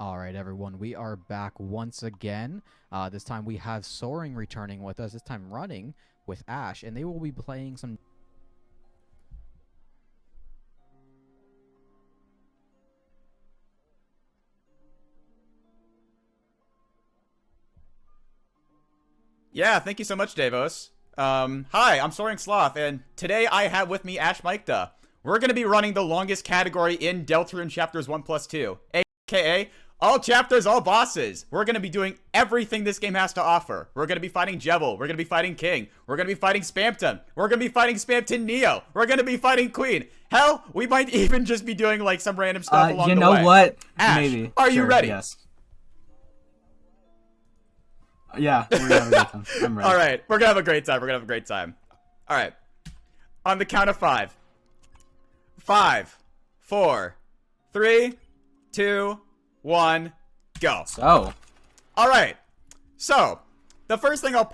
All right, everyone, we are back once again. This time we have Soaring returning with us, this time running with Ash, and they will be playing some... Yeah, thank you so much, Davos. Hi, I'm SoaringSloth, and today I have with me ashmichda. We're going to be running the longest category in Deltarune Chapters 1+2, aka all chapters, all bosses. We're going to be doing everything this game has to offer. We're going to be fighting Jevil. We're going to be fighting King. We're going to be fighting Spamton. We're going to be fighting Spamton Neo. We're going to be fighting Queen. Hell, we might even just be doing like some random stuff along the way. You know what? Ash, Maybe. are you ready? Yes. Yeah, we're gonna have a good time. I'm ready. All right, we're gonna have a great time. We're gonna have a great time. All right, on the count of 5. 5, 4, 3, 2, 1, go. So, all right. So, the first thing I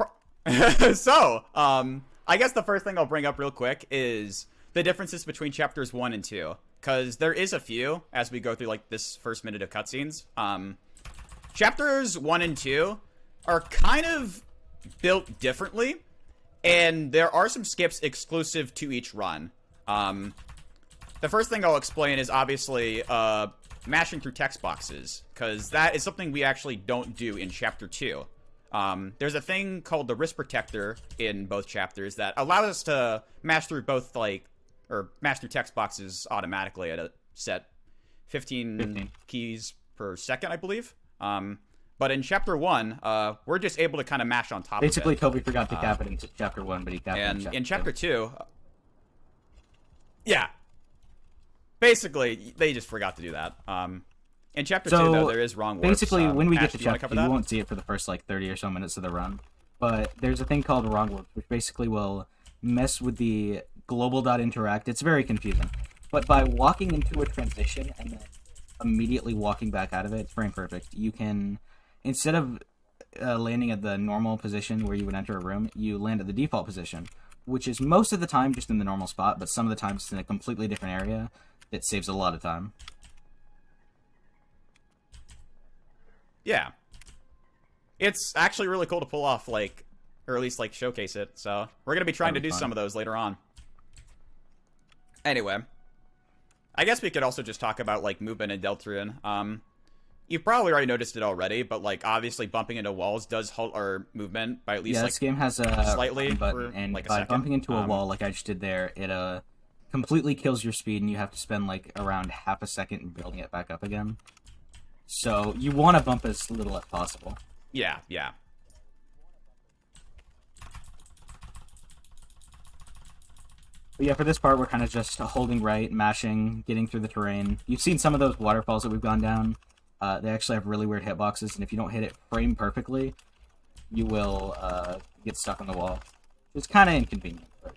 guess the first thing I'll bring up real quick is the differences between chapters 1 and 2, because there is a few as we go through like this first minute of cutscenes. Chapters 1 and 2 are kind of built differently, and there are some skips exclusive to each run. The first thing I'll explain is obviously mashing through text boxes, because that is something we actually don't do in Chapter 2. There's a thing called the Wrist Protector in both chapters that allows us to mash through both, mash through text boxes automatically at a set 15 keys per second, I believe. But in Chapter 1, we're just able to kind of mash on top basically, of it. Toby forgot to cap it in Chapter 1, but he capped it in Chapter 2. Yeah. Basically, they just forgot to do that. In Chapter 2, though, there is wrong words. Basically, when we get to Chapter 2, you won't see it for the first, 30 or so minutes of the run. But there's a thing called wrong words, which basically will mess with the global.interact. It's very confusing. But by walking into a transition and then immediately walking back out of it, it's frame perfect. You can... Instead of landing at the normal position where you would enter a room, you land at the default position, which is most of the time just in the normal spot, but some of the times it's in a completely different area. It saves a lot of time. Yeah. It's actually really cool to pull off, or at least, showcase it. So, we're going to be trying to do some of those later on. Anyway. I guess we could also just talk about, movement in Deltarune. You've probably already noticed it already, but, obviously bumping into walls does halt our movement by at least, this game has a slightly button, for, and a by second. bumping into a wall, like I just did there, it, completely kills your speed, and you have to spend, around half a second building it back up again. So, you want to bump as little as possible. Yeah, yeah. But yeah, for this part, we're kind of just holding right, mashing, getting through the terrain. You've seen some of those waterfalls that we've gone down. They actually have really weird hitboxes, and if you don't hit it frame perfectly, you will get stuck on the wall. It's kind of inconvenient. But...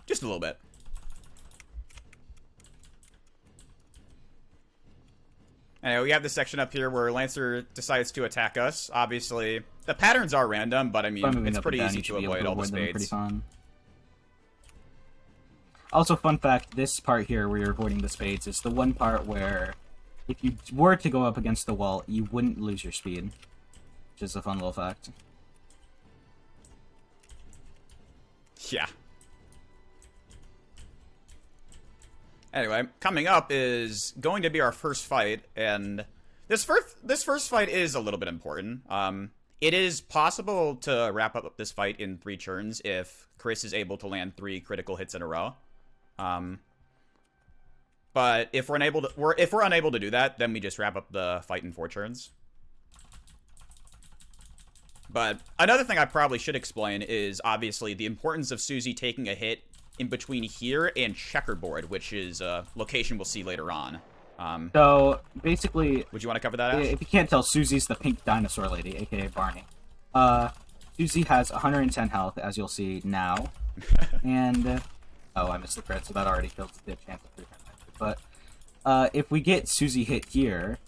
Just a little bit. Anyway, we have this section up here where Lancer decides to attack us. Obviously, the patterns are random, but I mean, it's pretty easy to avoid all the spades. Also, fun fact, this part here where you're avoiding the spades is the one part where if you were to go up against the wall, you wouldn't lose your speed. Which is a fun little fact. Yeah. Anyway, coming up is going to be our first fight, and this first fight is a little bit important. It is possible to wrap up this fight in 3 turns if Chris is able to land 3 critical hits in a row. But if we're unable to do that, then we just wrap up the fight in 4 turns. But another thing I probably should explain is obviously the importance of Susie taking a hit in between here and Checkerboard, which is a location we'll see later on. So, basically... Would you want to cover that, Ash? If you can't tell, Susie's the pink dinosaur lady, aka Barney. Susie has 110 health, as you'll see now. And... oh, I missed the crit, so that already kills the chance of 3 turns. But, if we get Susie hit here,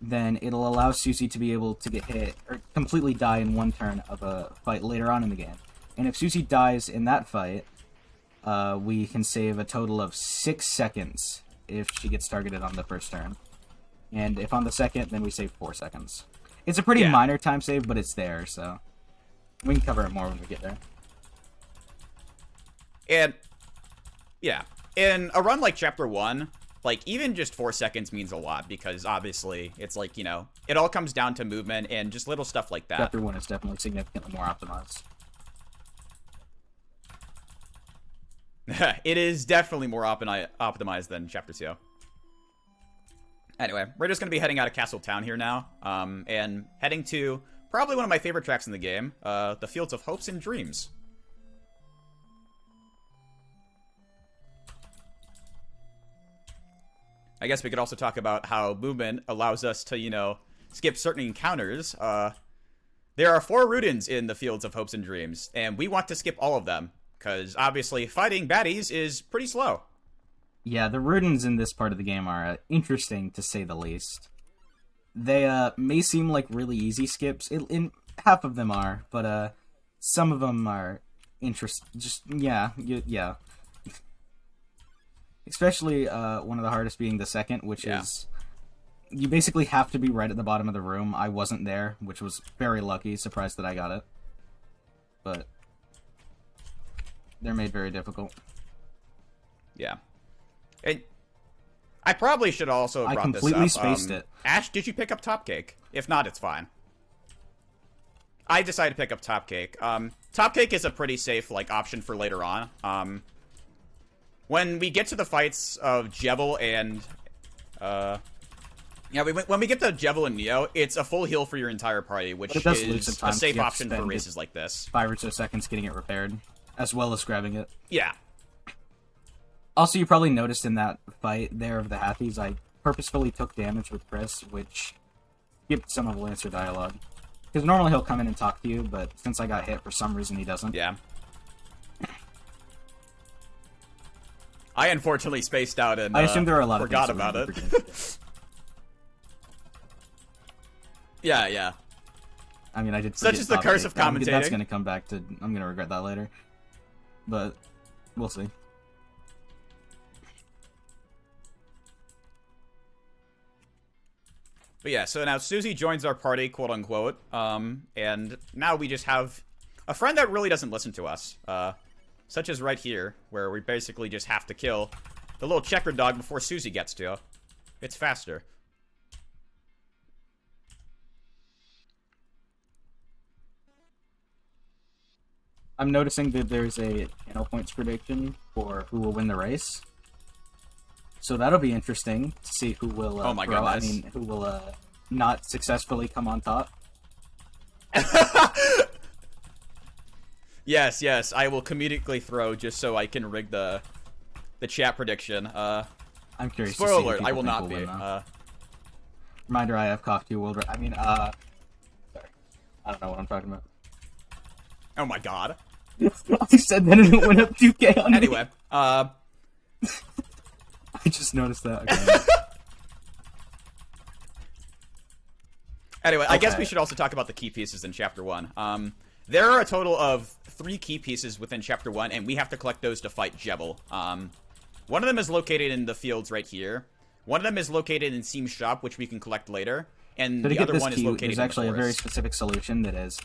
then it'll allow Susie to be able to get hit, or completely die in 1 turn of a fight later on in the game. And if Susie dies in that fight, we can save a total of 6 seconds if she gets targeted on the first turn. And if on the second, then we save 4 seconds. It's a pretty minor time save, but it's there, so we can cover it more when we get there. And yeah, in a run like Chapter 1, like, even just 4 seconds means a lot, because obviously it's like, you know, it all comes down to movement and just little stuff like that. Chapter 1 is definitely significantly more optimized. It is definitely more optimized than Chapter 2. Anyway, we're just going to be heading out of Castle Town here now, and heading to probably one of my favorite tracks in the game, the Fields of Hopes and Dreams. I guess we could also talk about how movement allows us to, you know, skip certain encounters. There are 4 Rudens in the Fields of Hopes and Dreams, and we want to skip all of them, because obviously fighting baddies is pretty slow. Yeah, the Rudens in this part of the game are interesting, to say the least. They may seem like really easy skips. Half of them are, but some of them are yeah. Especially one of the hardest being the second, which is you basically have to be right at the bottom of the room. I wasn't there, which was very lucky. Surprised that I got it. But they're made very difficult. Yeah. And I probably should also have brought this up. I completely spaced it. Ash, did you pick up Top Cake? If not, it's fine. I decided to pick up Top Cake. Top Cake is a pretty safe, like, option for later on. When we get to the fights of Jevil and, when we get to Jevil and Neo, it's a full heal for your entire party, which is a safe option for races like this. 5 or so seconds getting it repaired, as well as grabbing it. Yeah. Also, you probably noticed in that fight there of the Hathies, I purposefully took damage with Chris, which skipped some of Lancer dialogue. Because normally he'll come in and talk to you, but since I got hit, for some reason he doesn't. Yeah. I unfortunately spaced out and I assume there are a lot forgot of about it. Yeah. I mean, I did. Such is the curse of commentating. That's going to come back to. I'm going to regret that later. But we'll see. But yeah, so now Susie joins our party, quote unquote, and now we just have a friend that really doesn't listen to us, such as right here, where we basically just have to kill the little checker dog before Susie gets to. It's faster. I'm noticing that there's a channel points prediction for who will win the race. So that'll be interesting to see who will oh my goodness. who will not successfully come on top. Yes, I will comedically throw just so I can rig the chat prediction. I'm curious. Spoiler alert, I will not be. Reminder, I have cocked you world. Sorry. I don't know what I'm talking about. Oh my god. I said that and it went up 2K on me. Anyway, I just noticed that. Okay. Anyway, I guess we should also talk about the key pieces in Chapter 1. There are a total of 3 key pieces within Chapter 1, and we have to collect those to fight Jebel. One of them is located in the fields right here. One of them is located in Seam's shop, which we can collect later. And the other one is located in the There's actually forest. a very specific solution that is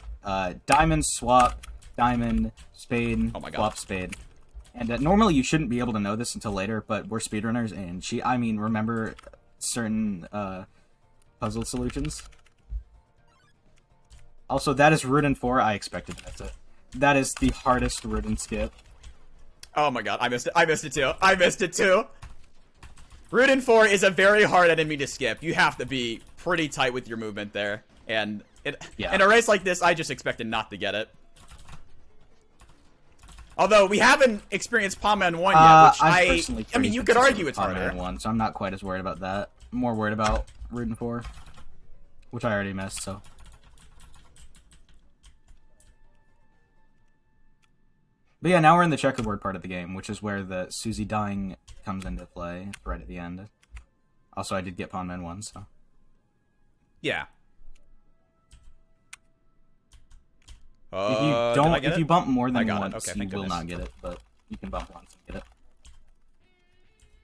diamond, swap, diamond, spade, swap, spade. And normally you shouldn't be able to know this until later, but we're speedrunners, and remember certain puzzle solutions. Also, that is Ruden 4. I expected that. That is the hardest Ruden skip. Oh my god, I missed it too. Ruden 4 is a very hard enemy to skip. You have to be pretty tight with your movement there. And in a race like this, I just expected not to get it. Although, we haven't experienced Palm Man 1 yet, which I mean, you could argue it's harder. Man 1, so I'm not quite as worried about that. I'm more worried about Ruden 4, which I already missed, so. But yeah, now we're in the checkerboard part of the game, which is where the Susie dying comes into play, right at the end. Also, I did get Pawn Man 1, so. Yeah. If you bump more than once, okay, you will not get it, but you can bump once and get it.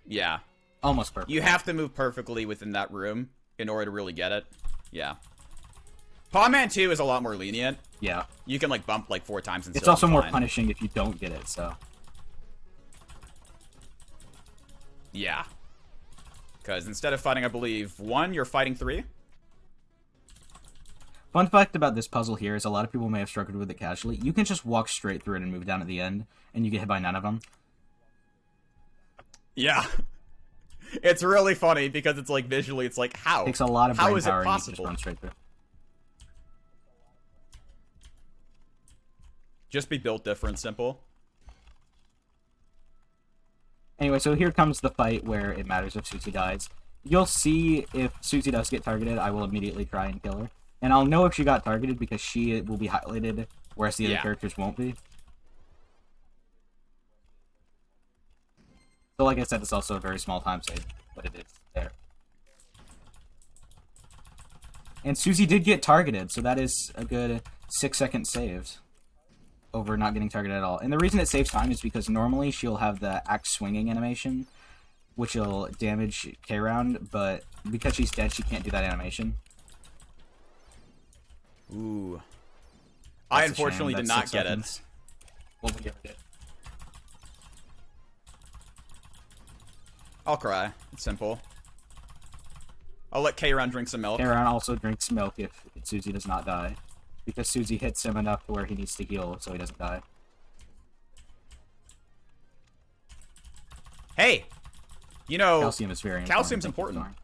Yeah. Almost perfect. You have to move perfectly within that room in order to really get it. Yeah. Pawman 2 is a lot more lenient. Yeah. You can, like, bump, like, 4 times and It's still also be more fine. punishing if you don't get it, so. Yeah. Because instead of fighting, I believe, 1, you're fighting 3. Fun fact about this puzzle here is a lot of people may have struggled with it casually. You can just walk straight through it and move down at the end, and you get hit by none of them. Yeah. It's really funny because it's, like, visually, it's like, how? It takes a lot of How brain is it power and you can just possible? run straight through. Just be built different, simple. Anyway, so here comes the fight where it matters if Susie dies. You'll see if Susie does get targeted, I will immediately try and kill her. And I'll know if she got targeted because she will be highlighted, whereas the other characters won't be. So like I said, it's also a very small time save, but it is there. And Susie did get targeted, so that is a good 6 seconds saved over not getting targeted at all. And the reason it saves time is because normally she'll have the axe swinging animation, which will damage K-Round, but because she's dead, she can't do that animation. Ooh. That's I a unfortunately shame. did That's not 6 get seconds. Well, we never did. I'll cry. It's simple. I'll let K-Round drink some milk. K-Round also drinks milk if Susie does not die, because Susie hits him enough to where he needs to heal so he doesn't die. Hey! You know, Calcium is very important. calcium's Thank you, important. Soaring.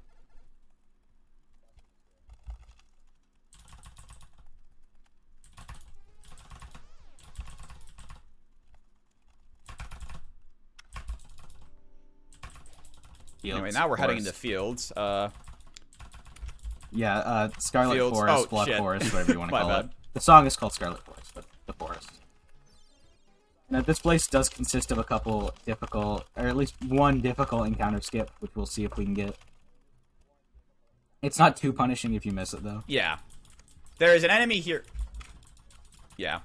Anyway, Fields, now we're heading forest. into fields. Scarlet Fields. Forest, Oh, Blood shit. Forest, whatever you want to My call bad. it. The song is called Scarlet Forest, but the forest. Now, this place does consist of a couple difficult, or at least one difficult encounter skip, which we'll see if we can get. It's not too punishing if you miss it, though. Yeah. There is an enemy here. Yeah.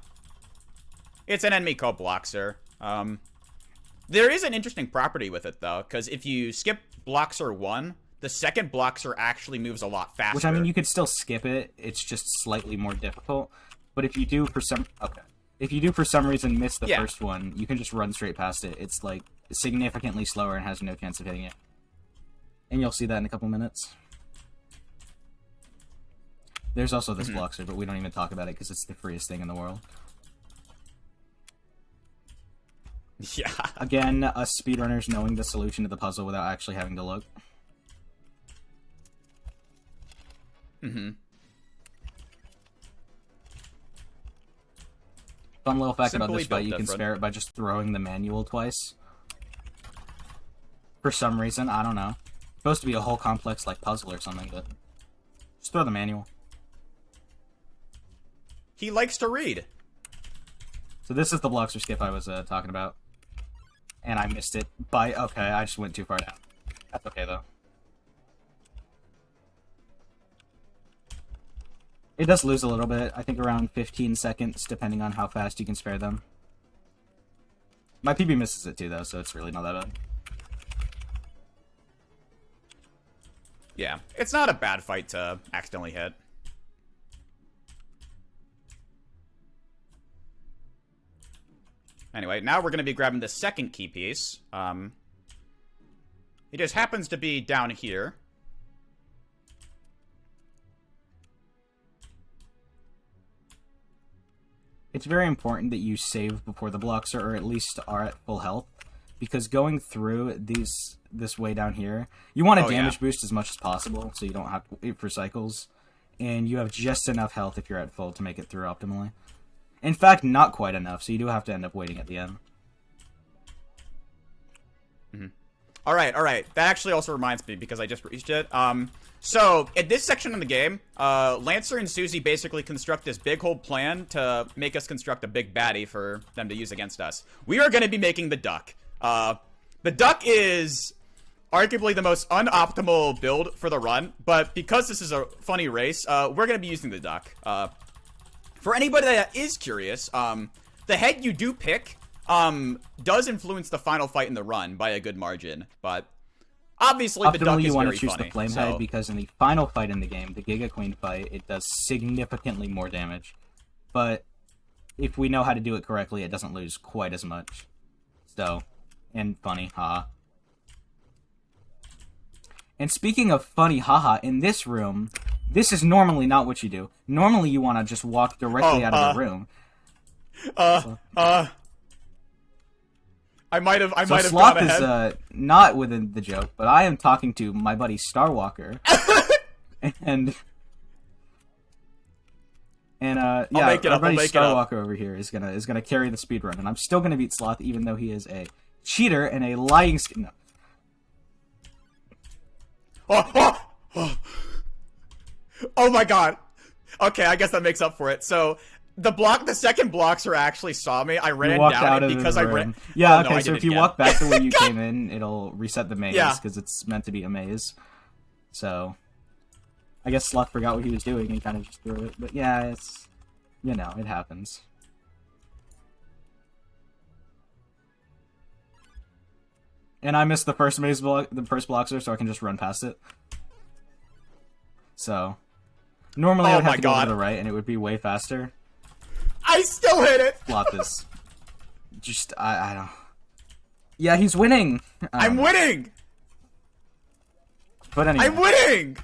It's an enemy called Bloxer. There is an interesting property with it, though, because if you skip Bloxer 1, the second Bloxer actually moves a lot faster. Which, I mean, you could still skip it, it's just slightly more difficult. But if you do for some... Okay. If you do for some reason miss the first one, you can just run straight past it. It's, like, significantly slower and has no chance of hitting it. And you'll see that in a couple minutes. There's also this Bloxer, but we don't even talk about it because it's the freest thing in the world. Yeah. Again, us speedrunners knowing the solution to the puzzle without actually having to look. Fun little fact about Simply this fight, built you can different. spare it by just throwing the manual twice. For some reason, I don't know. It's supposed to be a whole complex like puzzle or something, but just throw the manual. He likes to read. So this is the Bloxer skip I was talking about. And I missed it by... Okay, I just went too far down. That's okay, though. It does lose a little bit. I think around 15 seconds, depending on how fast you can spare them. My PB misses it too, though, so it's really not that bad. Yeah. It's not a bad fight to accidentally hit. Anyway, now we're going to be grabbing the second key piece. It just happens to be down here. It's very important that you save before the blocks or at least are at full health, because going through this way down here, you want a damage boost as much as possible, so you don't have to wait for cycles, and you have just enough health if you're at full to make it through optimally. In fact, not quite enough, so you do have to end up waiting at the end. Alright. That actually also reminds me, because I just reached it. So, at this section of the game, Lancer and Susie basically construct this big whole plan to make us construct a big baddie for them to use against us. We are going to be making the Duck. The Duck is arguably the most unoptimal build for the run, but because this is a funny race, we're going to be using the Duck. For anybody that is curious, the head you do pick does influence the final fight in the run by a good margin, but Obviously, the duck Optimally, is you want very to choose funny. the Flamehead So. because in the final fight in the game, the Giga Queen fight, it does significantly more damage. But if we know how to do it correctly, it doesn't lose quite as much. So, and funny, haha. And speaking of funny, haha, in this room, this is normally not what you do. Normally, you want to just walk directly out of the room. I might have Sloth gone ahead. is not within the joke, but I am talking to my buddy Starwalker, and yeah, make it our up, buddy I'll make it up. Starwalker over here is gonna carry the speedrun, and I'm still gonna beat Sloth, even though he is a cheater and a lying. No. Oh my god. Okay, I guess that makes up for it. So the second blocker actually saw me. I ran down it because I ran. Yeah, oh, okay. no, So if you walk back the way you came in, it'll reset the maze because it's meant to be a maze. So I guess Sloth forgot what he was doing and kind of just threw it. But yeah, it's it happens. And I missed the first maze block, the first blocker, so I can just run past it. So normally I'd have to go to the right, and it would be way faster. I still hit it. Sloth is just I don't. Yeah, he's winning. I'm winning. But anyway, I'm winning.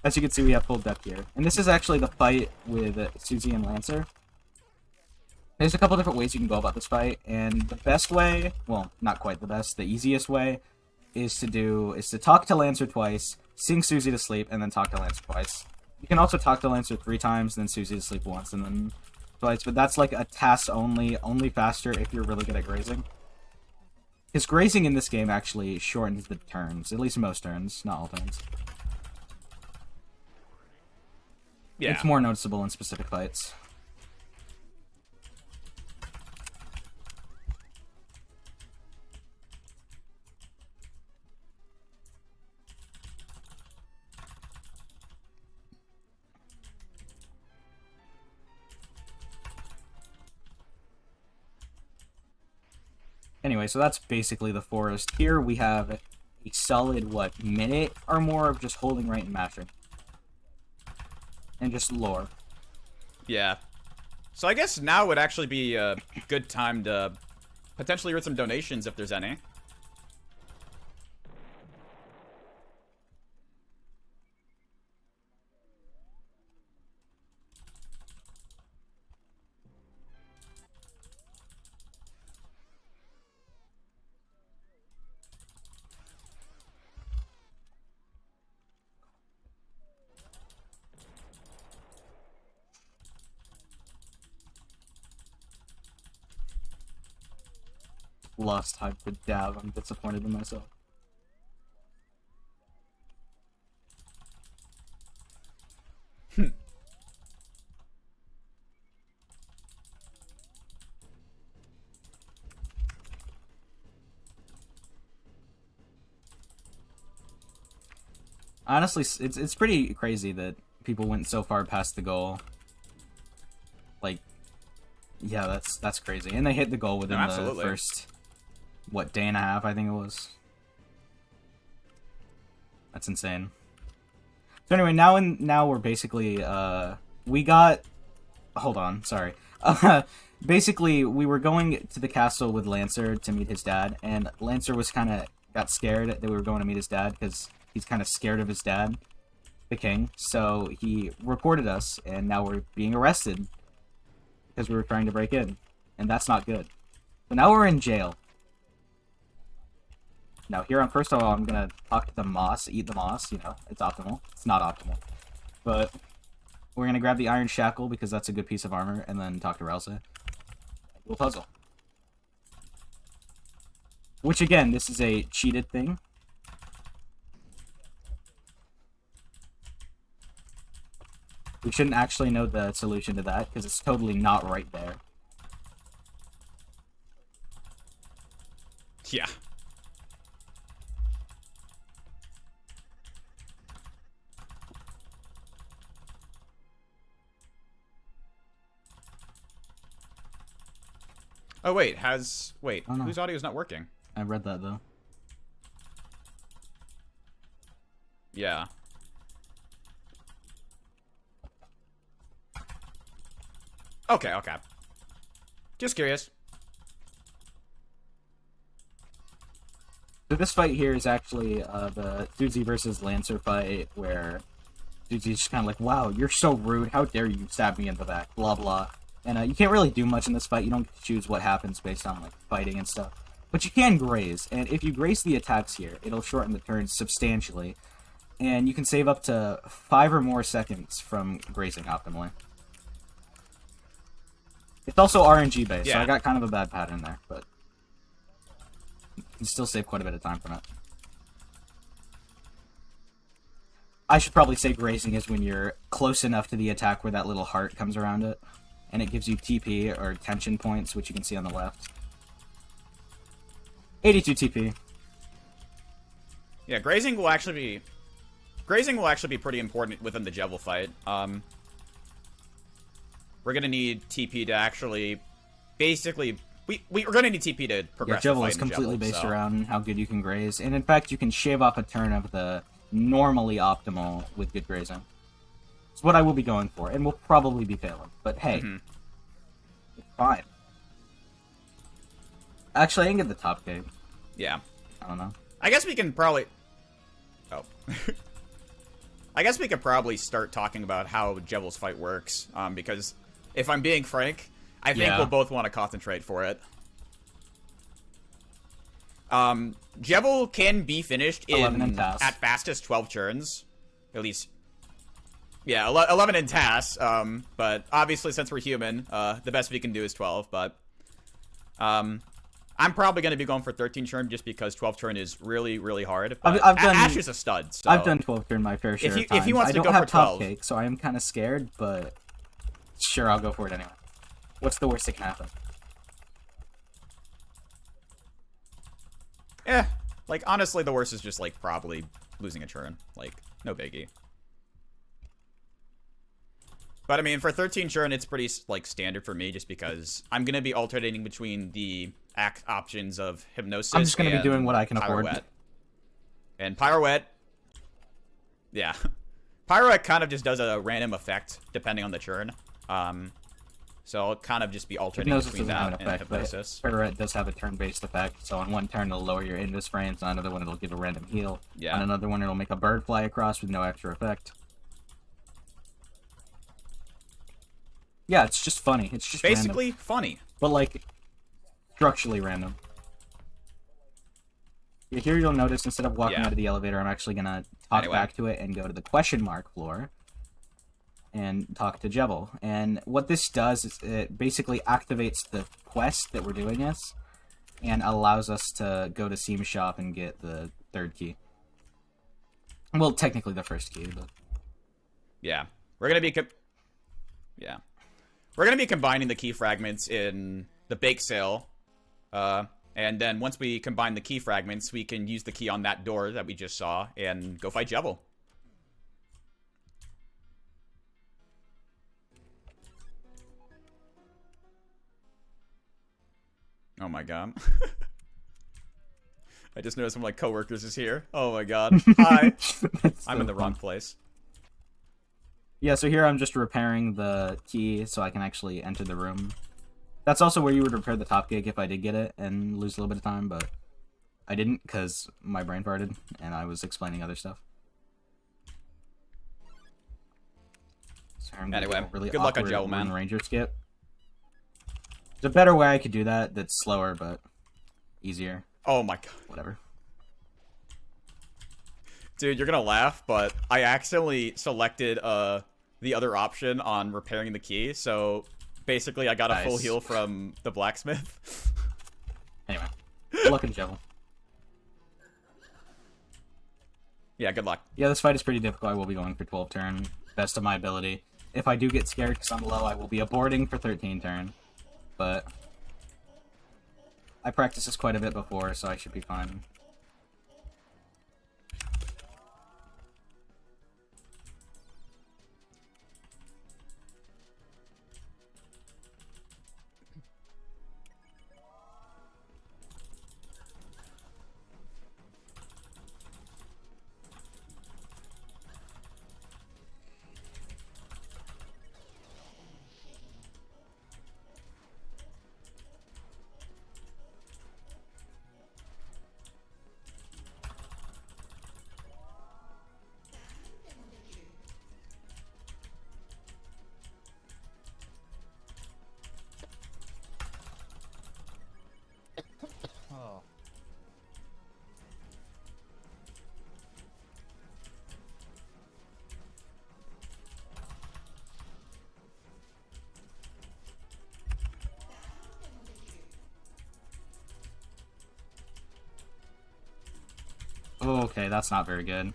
As you can see, we have full depth here, and this is actually the fight with Susie and Lancer. There's a couple different ways you can go about this fight, and the best way, well, not quite the best, the easiest way, is to talk to Lancer twice, sing Susie to sleep, and then talk to Lancer twice. You can also talk to Lancer 3 times, then Susie to sleep once, and then twice, but that's like a task only faster if you're really good at grazing. Because grazing in this game actually shortens the turns, at least most turns, not all turns. Yeah. It's more noticeable in specific fights. Anyway, so that's basically the forest. Here we have a solid, minute or more of just holding right and mashing. And just lore. Yeah. So I guess now would actually be a good time to potentially read some donations if there's any. Lost time for dab. I'm disappointed in myself. Honestly, it's pretty crazy that people went so far past the goal. Like, yeah, that's crazy. And they hit the goal within the first, day and a half, I think it was. That's insane. So anyway, now we're basically, we got... Hold on, sorry. Basically, we were going to the castle with Lancer to meet his dad, and Lancer was got scared that we were going to meet his dad, because he's kind of scared of his dad, the king. So he reported us, and now we're being arrested because we were trying to break in, and that's not good. So now we're in jail. Now here on first of all, I'm gonna talk to the moss, eat the moss. It's optimal. It's not optimal, but we're gonna grab the iron shackle because that's a good piece of armor, and then talk to Relsa. Do a puzzle. Which again, this is a cheated thing. We shouldn't actually know the solution to that, because it's totally not right there. Yeah. Oh, wait, whose audio is not working? I read that, though. Yeah. Okay, okay. Just curious. So this fight here is actually the Suzy versus Lancer fight, where Suzy's just kind of like, wow, you're so rude, how dare you stab me in the back, blah blah. And you can't really do much in this fight, you don't choose what happens based on like fighting and stuff. But you can graze, and if you graze the attacks here, it'll shorten the turns substantially. And you can save up to 5 or more seconds from grazing optimally. It's also RNG based, so I got kind of a bad pattern there, but you can still save quite a bit of time from it. I should probably say grazing is when you're close enough to the attack where that little heart comes around it, and it gives you TP or tension points, which you can see on the left. 82 TP. Yeah, grazing will actually be pretty important within the Jevil fight. We're gonna need TP to actually, basically, we're gonna need TP to progress. Yeah, the Jevil fight is completely Jevil, based so. around how good you can graze, and in fact, you can shave off a turn of the normally optimal with good grazing. It's what I will be going for, and will probably be failing. But hey, it's fine. Actually, I didn't get the top cake. Yeah. I don't know. I guess we can probably... Oh. I guess we could probably start talking about how Jevil's fight works, because if I'm being frank, I think we'll both want to concentrate for it. Jevil can be finished in at fastest 12 turns. At least... Yeah, 11 in TAS, but obviously since we're human, the best we can do is 12, but... I'm probably going to be going for 13 turn just because 12 turn is really, really hard. But I've done, Ash is a stud. So. I've done 12 turn my fair share of times. If he wants to go for 12. top cake, so I am kind of scared, but sure, I'll go for it anyway. What's the worst that can happen? Yeah, like honestly, the worst is just like probably losing a turn. Like no biggie. But I mean, for 13 turn, it's pretty like standard for me, just because I'm gonna be alternating between the options of Hypnosis. I'm just gonna be doing what I can afford. And Pirouette, yeah, Pirouette kind of just does a random effect depending on the turn. So I'll kind of just be alternating between that and Hypnosis. Pirouette does have a turn-based effect, so on one turn it'll lower your Invis frames, on another one it'll give a random heal, on another one it'll make a bird fly across with no extra effect. Yeah, it's just funny. It's just basically random. Funny. But, like, structurally random. Yeah, here you'll notice, instead of walking out of the elevator, I'm actually going to talk back to it and go to the question mark floor and talk to Jevil. And what this does is it basically activates the quest that we're doing this and allows us to go to Seam Shop and get the third key. Well, technically the first key, but... Yeah. We're going to be... We're going to be combining the key fragments in the bake sale. And then once we combine the key fragments, we can use the key on that door that we just saw and go fight Jevil. Oh my god. I just noticed one of my coworkers is here. Oh my god. Hi. I'm in the wrong place. Yeah, so here I'm just repairing the key so I can actually enter the room. That's also where you would repair the top gig if I did get it and lose a little bit of time, but I didn't because my brain farted and I was explaining other stuff. So anyway, really good luck on Jevil, man. Ranger skip. There's a better way I could do that that's slower, but easier. Oh my god. Whatever. Dude, you're gonna laugh, but I accidentally selected the other option on repairing the key, so basically I got a full heal from the blacksmith. Anyway, good luck in Jevil. Yeah, good luck. Yeah, this fight is pretty difficult. I will be going for 12 turn, best of my ability. If I do get scared because I'm low, I will be aborting for 13 turn. But I practiced this quite a bit before, so I should be fine. Okay, that's not very good.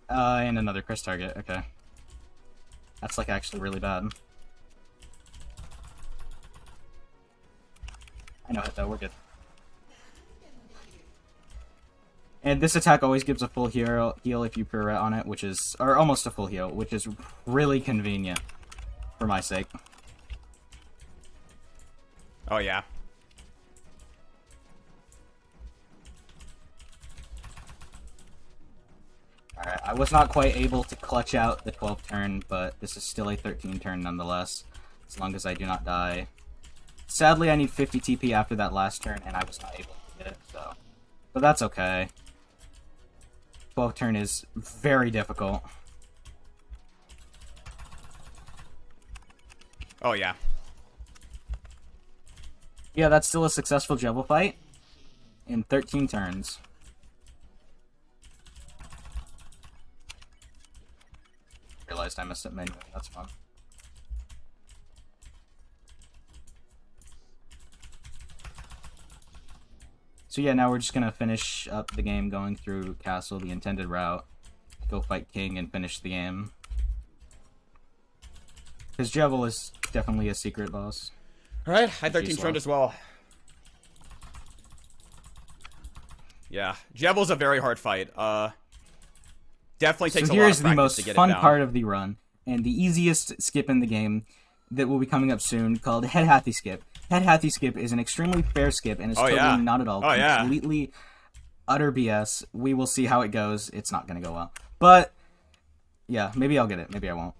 And another Chris target. Okay. That's, like, actually really bad. I know it, though. We're good. And this attack always gives a full heal if you pirouette on it, which is... Or almost a full heal, which is really convenient. For my sake. Oh, yeah. Alright, I was not quite able to clutch out the 12th turn, but this is still a 13 turn nonetheless, as long as I do not die. Sadly, I need 50 TP after that last turn, and I was not able to get it, so... But that's okay. 12th turn is very difficult. Oh, yeah. Yeah, that's still a successful Jebel fight in 13 turns. Realized I messed up manually. That's fun. So yeah, now we're just gonna finish up the game going through Castle, the intended route, go fight King, and finish the game. Because Jebel is definitely a secret boss. Alright, high 13 trend as well. Yeah, Jebel's a very hard fight. Definitely takes a lot of practice to get it down. So here's the most fun part of the run, and the easiest skip in the game that will be coming up soon, called Head Hathy Skip. Head Hathy Skip is an extremely fair skip, and it's totally not at all. Completely utter BS. We will see how it goes. It's not going to go well. But, yeah, maybe I'll get it. Maybe I won't.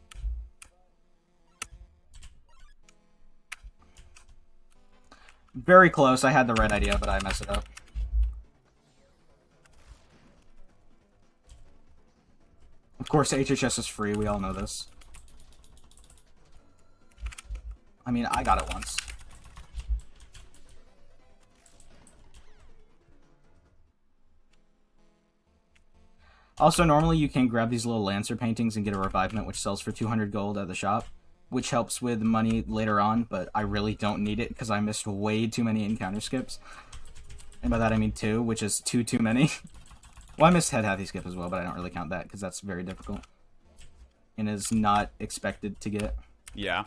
Very close. I had the right idea, but I messed it up. Of course, HHS is free. We all know this. I mean, I got it once. Also, normally you can grab these little Lancer paintings and get a revivement, which sells for 200 gold at the shop, which helps with money later on, but I really don't need it because I missed way too many encounter skips. And by that I mean 2, which is too many. Well, I missed Head Hathy Skip as well, but I don't really count that because that's very difficult. And is not expected to get. Yeah.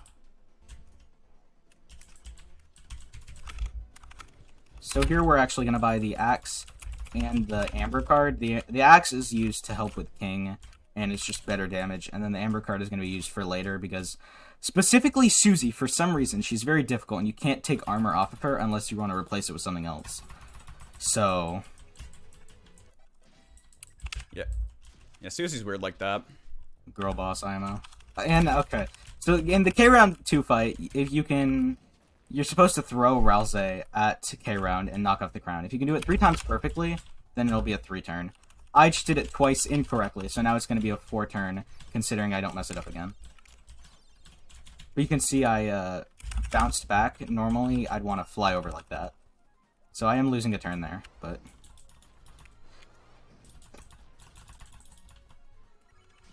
So here we're actually going to buy the Axe and the Amber card. The Axe is used to help with King, and it's just better damage. And then the Amber card is going to be used for later because specifically Susie, for some reason, she's very difficult, and you can't take armor off of her unless you want to replace it with something else. So... Yeah, Susie's weird like that. Girl boss IMO. And, okay. So, in the K-Round 2 fight, if you can... You're supposed to throw Ralze at K-Round and knock off the crown. If you can do it 3 times perfectly, then it'll be a 3-turn. I just did it twice incorrectly, so now it's going to be a 4-turn, considering I don't mess it up again. But you can see I bounced back. Normally, I'd want to fly over like that. So I am losing a turn there, but...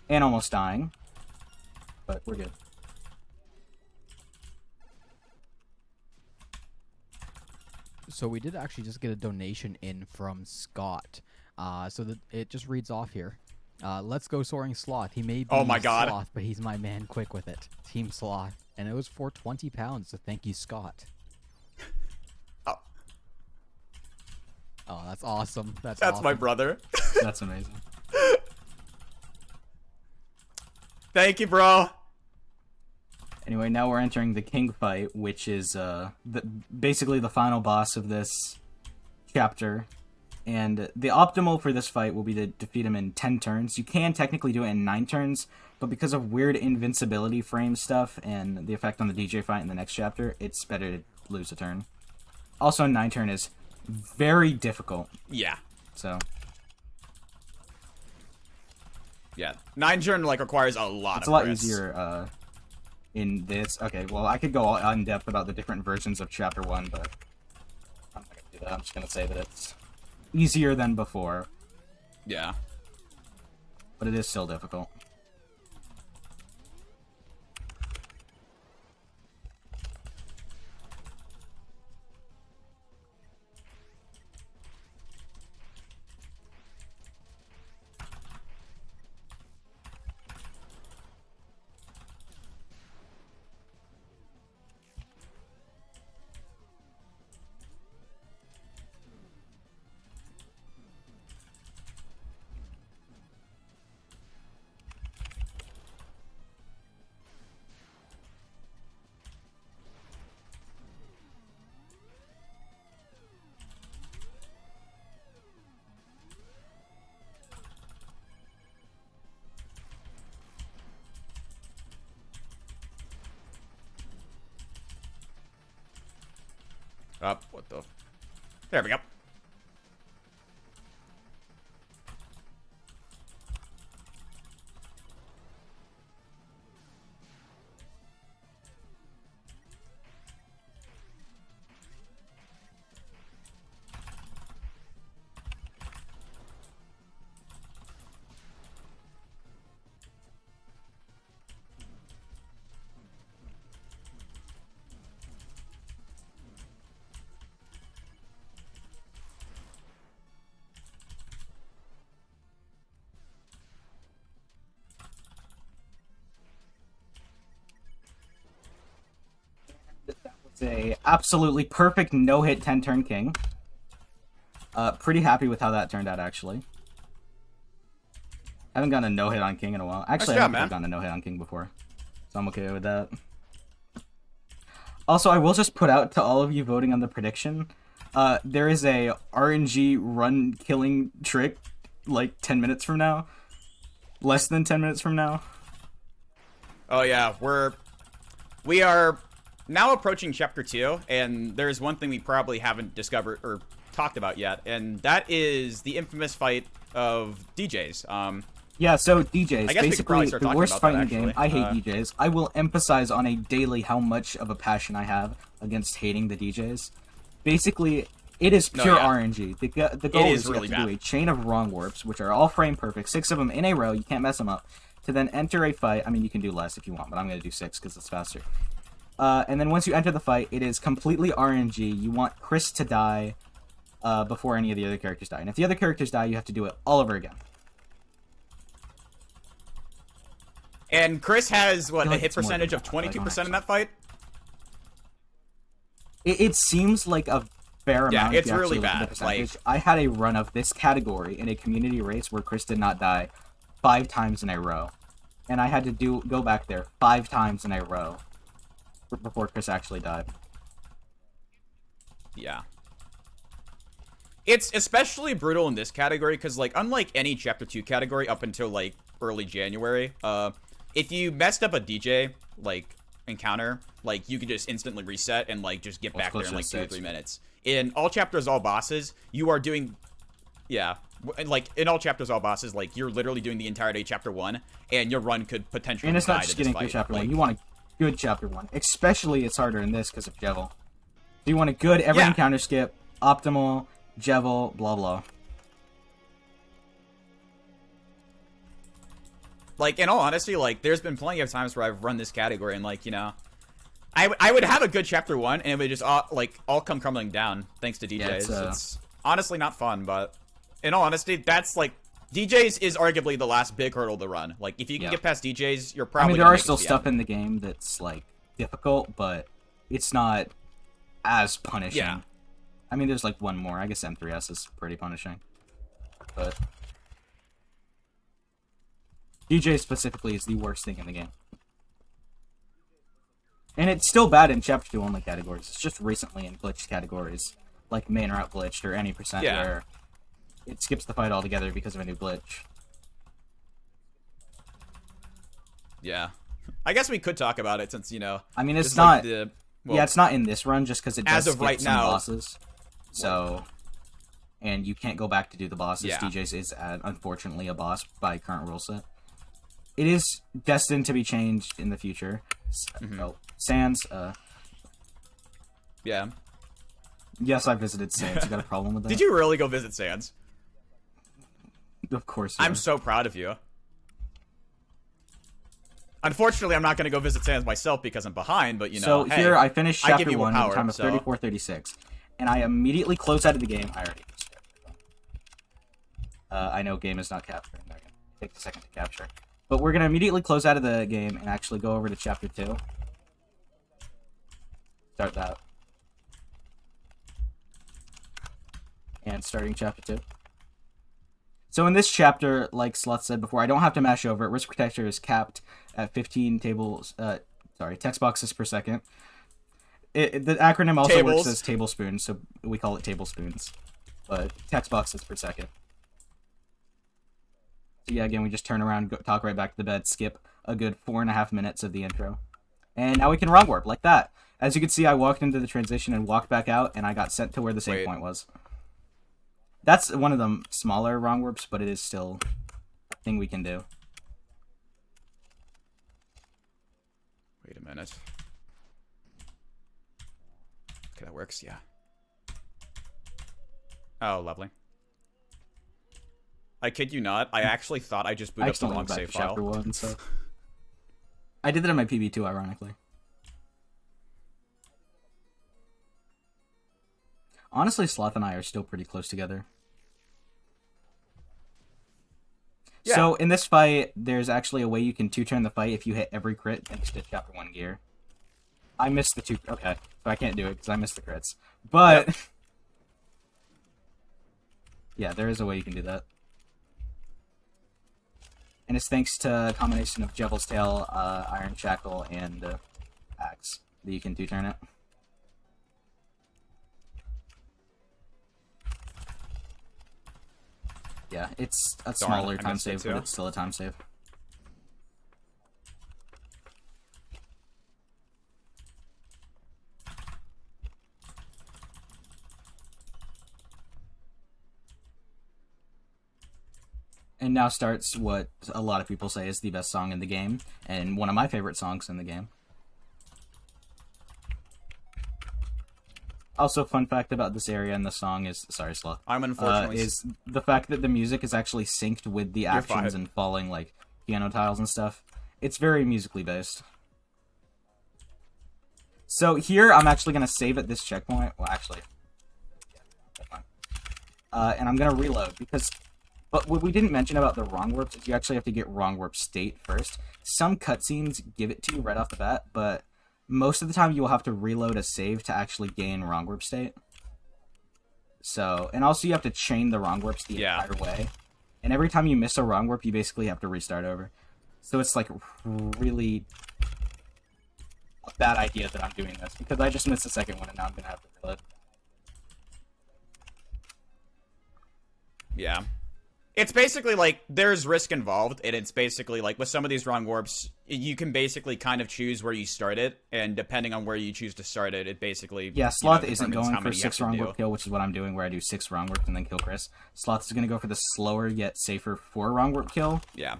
And almost dying. But we're good. So we did actually just get a donation in from Scott. So that it just reads off here. Let's go Soaring Sloth. He may be Oh my God. Sloth, but he's my man quick with it. Team Sloth. And it was for £20, so thank you, Scott. Oh, Oh, that's awesome. That's my awesome. brother. That's amazing. Thank you, bro. Anyway, now we're entering the King fight, which is basically the final boss of this chapter. And the optimal for this fight will be to defeat him in 10 turns. You can technically do it in 9 turns, but because of weird invincibility frame stuff and the effect on the DJ fight in the next chapter, it's better to lose a turn. Also, 9 turn is very difficult. Yeah. So... Yeah. 9 turn, like, requires a lot It's of a lot crits. easier, in this. Okay, well, I could go all in depth about the different versions of Chapter 1, but I'm not gonna do that. I'm just gonna say that it's easier than before, Yeah. but it is still difficult. Up. What the? There we go. It's a absolutely perfect no-hit 10-turn king. Pretty happy with how that turned out, actually. Haven't gotten a no-hit on king in a while. Actually, Nice I job, haven't man. gotten a no-hit on king before. So I'm okay with that. Also, I will just put out to all of you voting on the prediction, there is a RNG run killing trick like 10 minutes from now. Less than 10 minutes from now. Oh yeah, we are now approaching chapter 2, and there's one thing we probably haven't discovered or talked about yet, and that is the infamous fight of DJs. Yeah, so DJs, I guess we could probably basically start the talking worst about fight that, in the game. actually. I hate DJs. I will emphasize on a daily how much of a passion I have against hating the DJs. Basically, it is No, pure yeah. RNG. The goal is really you have to do bad. a chain of wrong warps, which are all frame perfect, 6 of them in a row, you can't mess them up, to then enter a fight. I mean, you can do less if you want, but I'm going to do 6 because it's faster. And then once you enter the fight, it is completely RNG. You want Chris to die before any of the other characters die. And if the other characters die, you have to do it all over again. And Chris has, what, feel a like hit it's more percentage than of that, but I don't 22% in that fight? It seems like a fair Yeah, amount. if it's you really actually look at the bad, percentage. I had a run of this category in a community race where Chris did not die 5 times in a row. And I had to go back there 5 times in a row before Chris actually died. Yeah. It's especially brutal in this category because, like, unlike any Chapter 2 category up until, like, early January, if you messed up a DJ, like, encounter, like, you could just instantly reset and, like, just get back there in, like, 2 or 3 minutes. In all chapters, all bosses, you are doing... Yeah. Like, in all chapters, all bosses, like, you're literally doing the entirety of Chapter 1, and your run could potentially And it's die not to just this getting fight. through Chapter Like, 1. You want a good Chapter 1. Especially it's harder in this because of Jevil. So you want a good every Yeah. encounter skip, optimal, Jevil, blah blah. Like, in all honesty, like, there's been plenty of times where I've run this category and, like, you know, I would have a good Chapter 1, and it would just, all come crumbling down thanks to DJs. Yeah, it's honestly not fun, but in all honesty, that's, like, DJs is arguably the last big hurdle to run. Like, if you can Yeah. get past DJs, you're I probably mean, there gonna are make it still to the stuff end. in the game that's like difficult, but it's not as punishing. Yeah. I mean, there's like one more. I guess M3S is pretty punishing, but DJ specifically is the worst thing in the game. And it's still bad in Chapter 2 only categories. It's just recently in glitched categories, like main route glitched or any percent Yeah. where it skips the fight altogether because of a new glitch. Yeah. I guess we could talk about it since, you know... I mean, this it's is, like, not... the, well, yeah, it's not in this run just because it does as of skip right some now- bosses. So, and you can't go back to do the bosses. Yeah. DJs is, unfortunately, a boss by current rule set. It is destined to be changed in the future. Oh, Sans, Yeah. yes, I visited Sans. You got a problem with that? Did you really go visit Sans? Of course you I'm are. so proud of you. Unfortunately, I'm not going to go visit Sans myself because I'm behind, but, you know, So hey, here, I finished I Chapter give you 1 power, at a time of so- 34:36. And I immediately closed out of the game. I already used it. I know game is not capturing. They're going to take a second to capture. But we're going to immediately close out of the game and actually go over to Chapter 2. Start that. And starting Chapter 2. So in this chapter, like Sloth said before, I don't have to mash over it. Risk Protector is capped at 15 text boxes per second. The acronym also Tables. works as tablespoons, so we call it tablespoons. But text boxes per second. So yeah, again, we just turn around, talk right back to the bed, skip a good 4.5 minutes of the intro. And now we can wrong warp like that. As you can see, I walked into the transition and walked back out, and I got sent to where the save point was. That's one of the smaller wrong warps, but it is still a thing we can do. Wait a minute. Okay, that works, yeah. Oh, lovely. I kid you not, I actually thought I just booted up the wrong save file. Chapter 1, so. I did that in my PB too, ironically. Honestly, Sloth and I are still pretty close together. Yeah. So, in this fight, there's actually a way you can two-turn the fight if you hit every crit thanks to Chapter 1 gear. I missed the two... Okay, so I can't do it because I missed the crits. But... Yep. Yeah, there is a way you can do that. And it's thanks to a combination of Devil's Tail, Iron Shackle, and Axe that you can two-turn it. Yeah, it's a smaller time save, but it's still a time save. And now starts what a lot of people say is the best song in the game, and one of my favorite songs in the game. Also, fun fact about this area and the song is... Sorry, Sloth. I'm unfortunately... is the fact that the music is actually synced with the actions and falling, like, piano tiles and stuff. It's very musically based. So here, I'm actually going to save at this checkpoint. Well, actually... and I'm going to reload, because... But what we didn't mention about the wrong warps is you actually have to get wrong warp state first. Some cutscenes give it to you right off the bat, but... Most of the time, you will have to reload a save to actually gain wrong warp state. So, and also you have to chain the wrong warps the entire way. And every time you miss a wrong warp, you basically have to restart over. So it's like really a bad idea that I'm doing this, because I just missed the second one and now I'm gonna have to reload. Yeah. It's basically like there's risk involved, and it's basically like with some of these wrong warps, you can basically kind of choose where you start it, and depending on where you choose to start it, it basically Sloth isn't going for 6 wrong warp kill, which is what I'm doing, where I do 6 wrong warps and then kill Chris. Sloth is going to go for the slower yet safer 4 wrong warp kill. Yeah.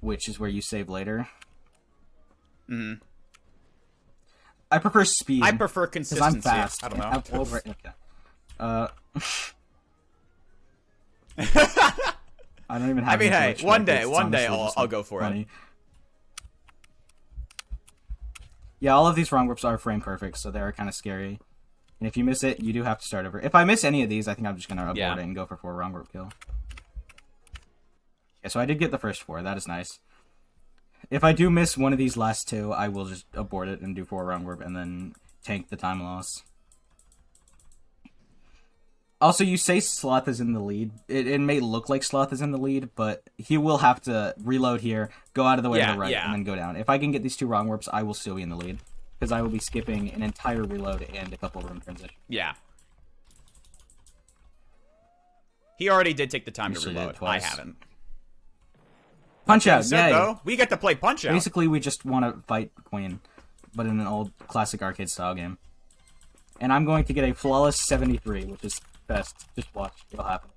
Which is where you save later. Mm-hmm. I prefer speed. I prefer consistency. I'm fast. I don't know. I don't even have. I mean, hey, one day I'll go for it. Yeah, all of these wrong warps are frame perfect, so they're kind of scary. And if you miss it, you do have to start over. If I miss any of these, I think I'm just gonna abort it and go for 4 wrong warp kill. Yeah, so I did get the first 4. That is nice. If I do miss one of these last 2, I will just abort it and do 4 wrong warp and then tank the time loss. Also, you say Sloth is in the lead. It may look like Sloth is in the lead, but he will have to reload here, go out of the way to the right, and then go down. If I can get these 2 wrong warps, I will still be in the lead, because I will be skipping an entire reload and a couple room transitions. Yeah. He already did take the time to reload. I haven't. Punch out, yay! Though, we get to play Punch Out. Basically, we just want to fight Queen, but in an old classic arcade style game. And I'm going to get a flawless 73, which is best. Just watch. It'll happen.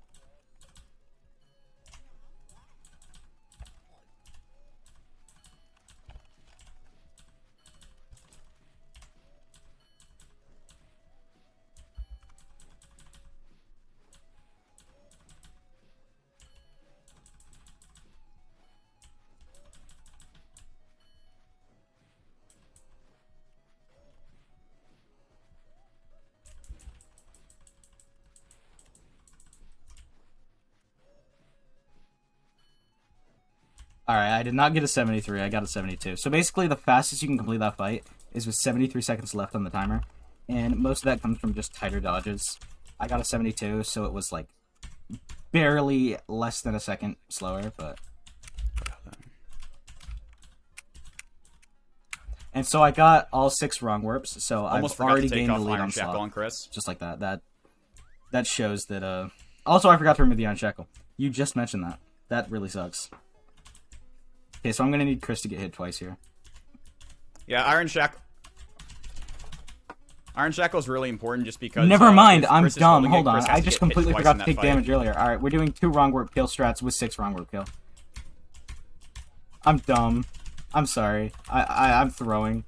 Alright, I did not get a 73, I got a 72. So basically, the fastest you can complete that fight is with 73 seconds left on the timer. And most of that comes from just tighter dodges. I got a 72, so it was like barely less than a second slower, but... And so I got all 6 wrong warps, so I've already gained the lead on Sloth. Just like that. That shows that, Also, I forgot to remove the Iron Shackle. You just mentioned that. That really sucks. Okay, so I'm gonna need Chris to get hit twice here. Yeah, Iron Shackle. Iron Shackle is really important just because. Never mind, if I'm Chris is dumb. holding it, Hold on, Chris has I to just get hit completely twice forgot in to that take fight. damage earlier. Alright, we're doing 2 wrong warp kill strats with 6 wrong warp kill. I'm dumb. I'm sorry. I'm throwing.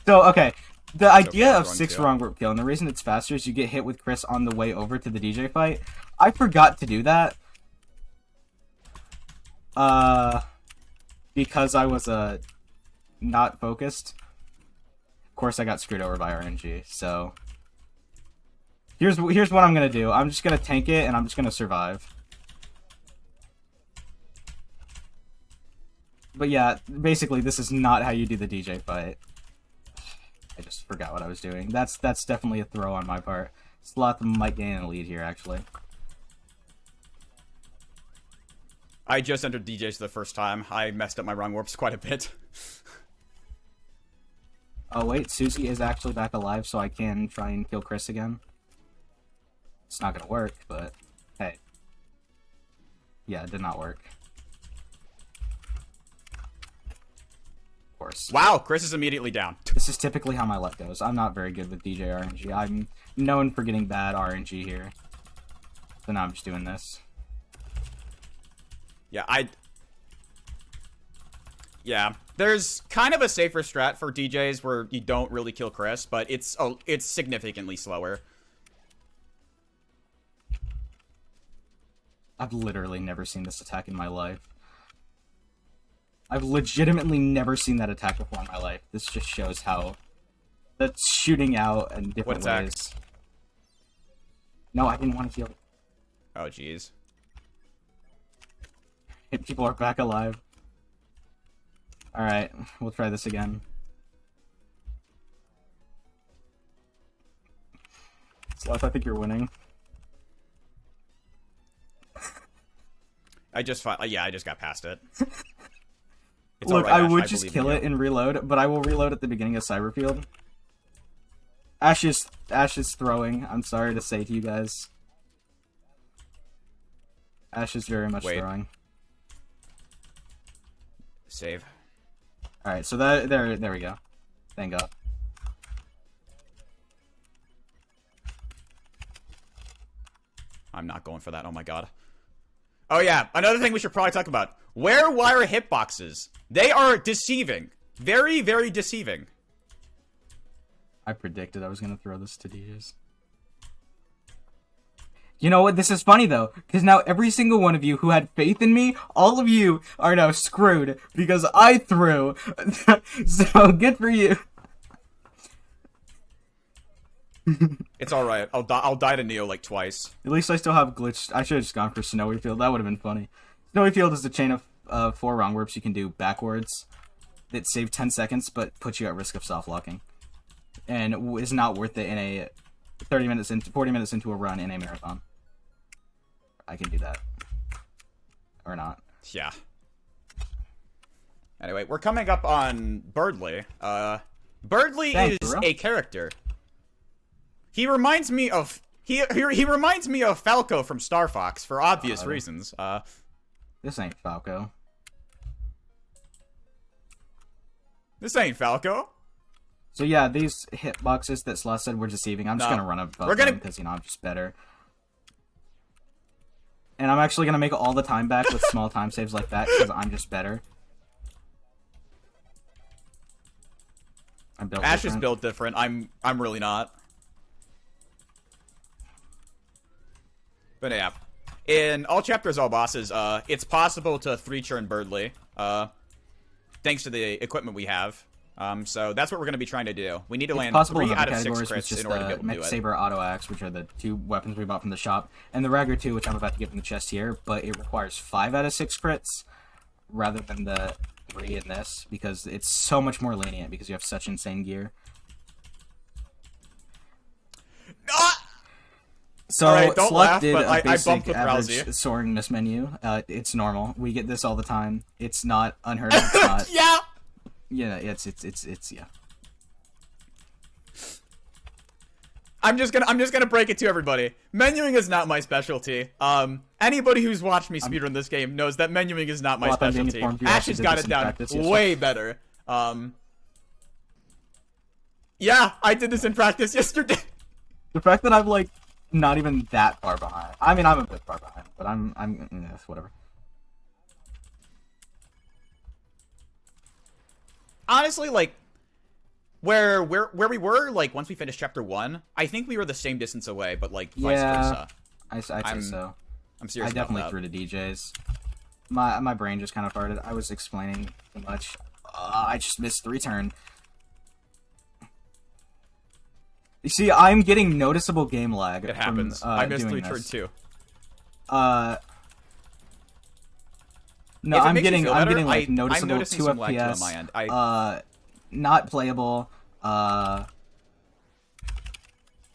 So, okay. The idea of 6 wrong warp kill, and the reason it's faster is you get hit with Chris on the way over to the DJ fight. I forgot to do that. Because I was, not focused. Of course, I got screwed over by RNG, so... Here's what I'm gonna do. I'm just gonna tank it, and I'm just gonna survive. But yeah, basically, this is not how you do the DJ fight. I just forgot what I was doing. That's definitely a throw on my part. Sloth might gain a lead here, actually. I just entered DJs for the first time. I messed up my wrong warps quite a bit. Oh wait, Susie is actually back alive, so I can try and kill Chris again. It's not gonna work, but hey. Yeah, it did not work. Of course. Wow, Chris is immediately down. This is typically how my luck goes. I'm not very good with DJ RNG. I'm known for getting bad RNG here. So now I'm just doing this. Yeah, there's kind of a safer strat for DJs where you don't really kill Chris, but it's significantly slower. I've literally never seen this attack in my life. I've legitimately never seen that attack before in my life. This just shows how that's shooting out in different ways. No, I didn't want to heal. Oh, jeez. People are back alive. Alright, we'll try this again. Sloth, I think you're winning. I just got past it. It's Look, alright, I Ash, would I just believe kill in it you. and reload, but I will reload at the beginning of Cyberfield. Ash is throwing, I'm sorry to say to you guys. Ash is very much throwing. Save. Alright, so there we go. Thank God. I'm not going for that, oh my god. Oh yeah, another thing we should probably talk about. Wear wire hitboxes. They are deceiving. Very, very deceiving. I predicted I was gonna throw this to DJs. You know what? This is funny though, because now every single one of you who had faith in me, all of you are now screwed because I threw. So good for you. It's alright. I'll die to Neo like twice. At least I still have glitched. I should have just gone for Snowy Field. That would have been funny. Snowy Field is a chain of 4 wrong warps you can do backwards that save 10 seconds but put you at risk of soft locking, and is not worth it in a 40 minutes into a run in a marathon. I can do that. Or not. Yeah. Anyway, we're coming up on Birdly. Birdly Thanks, is bro. a character. He reminds me of he reminds me of Falco from Star Fox for obvious reasons. This ain't Falco. This ain't Falco. So yeah, these hitboxes that Sloth said were deceiving. I'm just gonna run above them because, you know, I'm just better. And I'm actually gonna make all the time back with small time saves like that because I'm just better. I'm built Ash different. is built different. I'm really not. But yeah, in all chapters, all bosses, it's possible to 3-churn Birdly, thanks to the equipment we have. So that's what we're going to be trying to do. We need to land 3 out of 6 crits in order to be able to do it. Saber Auto Axe, which are the 2 weapons we bought from the shop, and the Ragger 2, which I'm about to get from the chest here, but it requires 5 out of 6 crits rather than the 3 in this, because it's so much more lenient because you have such insane gear. So, right, don't Sloth laugh, did but a I basic bumped with average Rousey. soaring miss menu. It's normal. We get this all the time. It's not unheard of. It's not, Yeah. yeah, it's yeah. I'm just gonna break it to everybody. Menuing is not my specialty. Anybody who's watched me speedrun this game knows that menuing is not my Well, I'm being specialty. informed you Ash actually has did got this it in down practice yesterday. way better. Yeah, I did this in practice yesterday. The fact that I'm like not even that far behind. I mean, I'm a bit far behind, but I'm whatever. Honestly, like where we were, like once we finished chapter 1, I think we were the same distance away, but like vice versa. I'd say so. I'm serious. I definitely about that. threw to DJs. My brain just kind of farted. I was explaining too much. I just missed the return. You see, I'm getting noticeable game lag. It happens. I missed the return too. No, I'm getting like noticeable 2 FPS. On my end. Not playable. I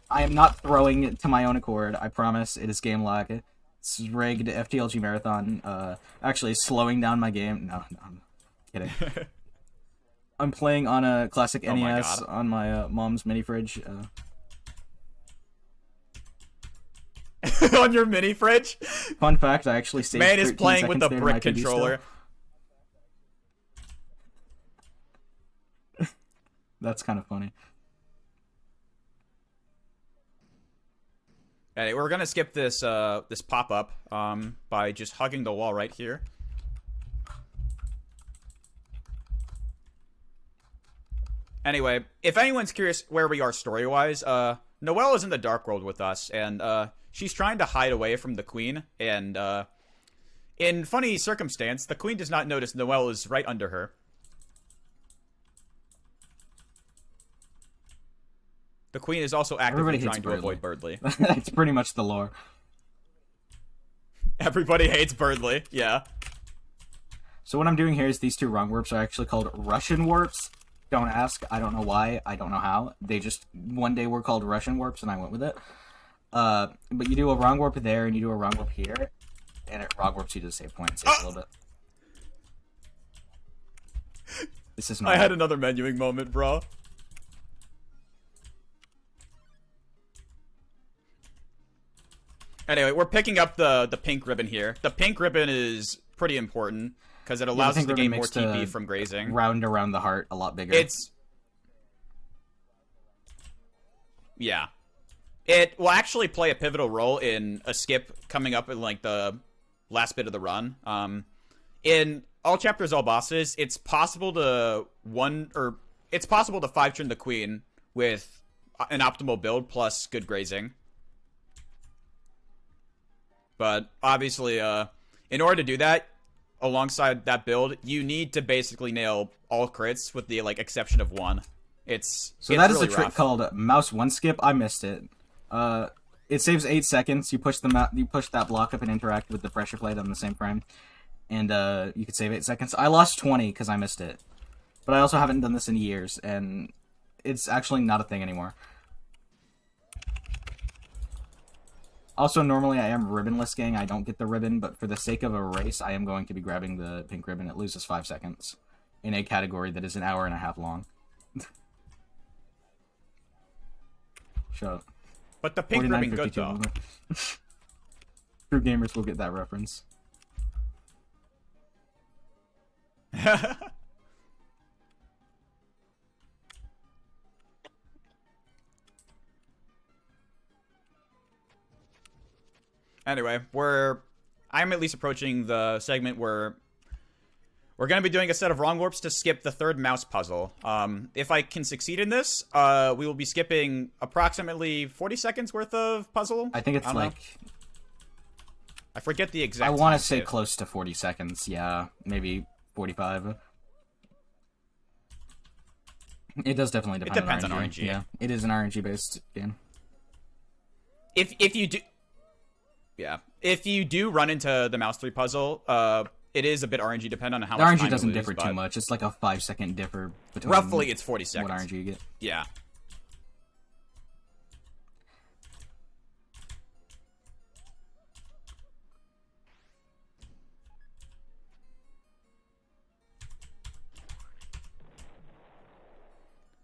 am not throwing it to my own accord. I promise. It is game lag. It's rigged FTLGMarath. Actually slowing down my game. No, I'm kidding. I'm playing on a classic NES on my mom's mini fridge. On your mini fridge? Fun fact, I actually saved Man is playing with a brick controller. That's kind of funny. Anyway, we're gonna skip this this pop-up by just hugging the wall right here. Anyway, if anyone's curious where we are story-wise, Noelle is in the Dark World with us, and she's trying to hide away from the Queen, and in funny circumstance, the Queen does not notice Noelle is right under her. The Queen is also actively trying to avoid Birdly. It's pretty much the lore. Everybody hates Birdly, yeah. So what I'm doing here is these 2 wrong warps are actually called Russian warps. Don't ask. I don't know why. I don't know how. They just one day were called Russian warps, and I went with it. But you do a wrong warp there, and you do a wrong warp here, and it wrong warps you to the save point. Saves a little bit. This is normal. I had another menuing moment, bro. Anyway, we're picking up the pink ribbon here. The pink ribbon is pretty important because it allows us to gain more TP from grazing. Round around the heart a lot bigger. Yeah. It will actually play a pivotal role in a skip coming up in like the last bit of the run. In all chapters, all bosses, it's possible to 5-turn the Queen with an optimal build plus good grazing. But obviously, in order to do that, alongside that build, you need to basically nail all crits with the exception of 1. It's that is really a trick rough. called mouse 1 skip. I missed it. It saves 8 seconds. You push that block up and interact with the pressure plate on the same frame, and you could save 8 seconds. I lost 20 because I missed it, but I also haven't done this in years, and it's actually not a thing anymore. Also, normally I am ribbonless gang. I don't get the ribbon, but for the sake of a race, I am going to be grabbing the pink ribbon. It loses 5 seconds in a category that is an hour and a half long. Shut up. But the pink ribbon good, though. True gamers will get that reference. Anyway, I'm at least approaching the segment where we're going to be doing a set of wrong warps to skip the 3rd mouse puzzle. If I can succeed in this, we will be skipping approximately 40 seconds worth of puzzle. I think it's I forget the exact I want to say close to 40 seconds. Yeah, maybe 45. It does definitely depend. It depends on RNG. Yeah, it is an RNG-based game. If you do... Yeah. If you do run into the mouse 3 puzzle, it is a bit RNG dependent on how much time you lose. The RNG doesn't differ too much. It's like a 5-second differ between... Roughly, it's 40 seconds. What RNG you get. Yeah.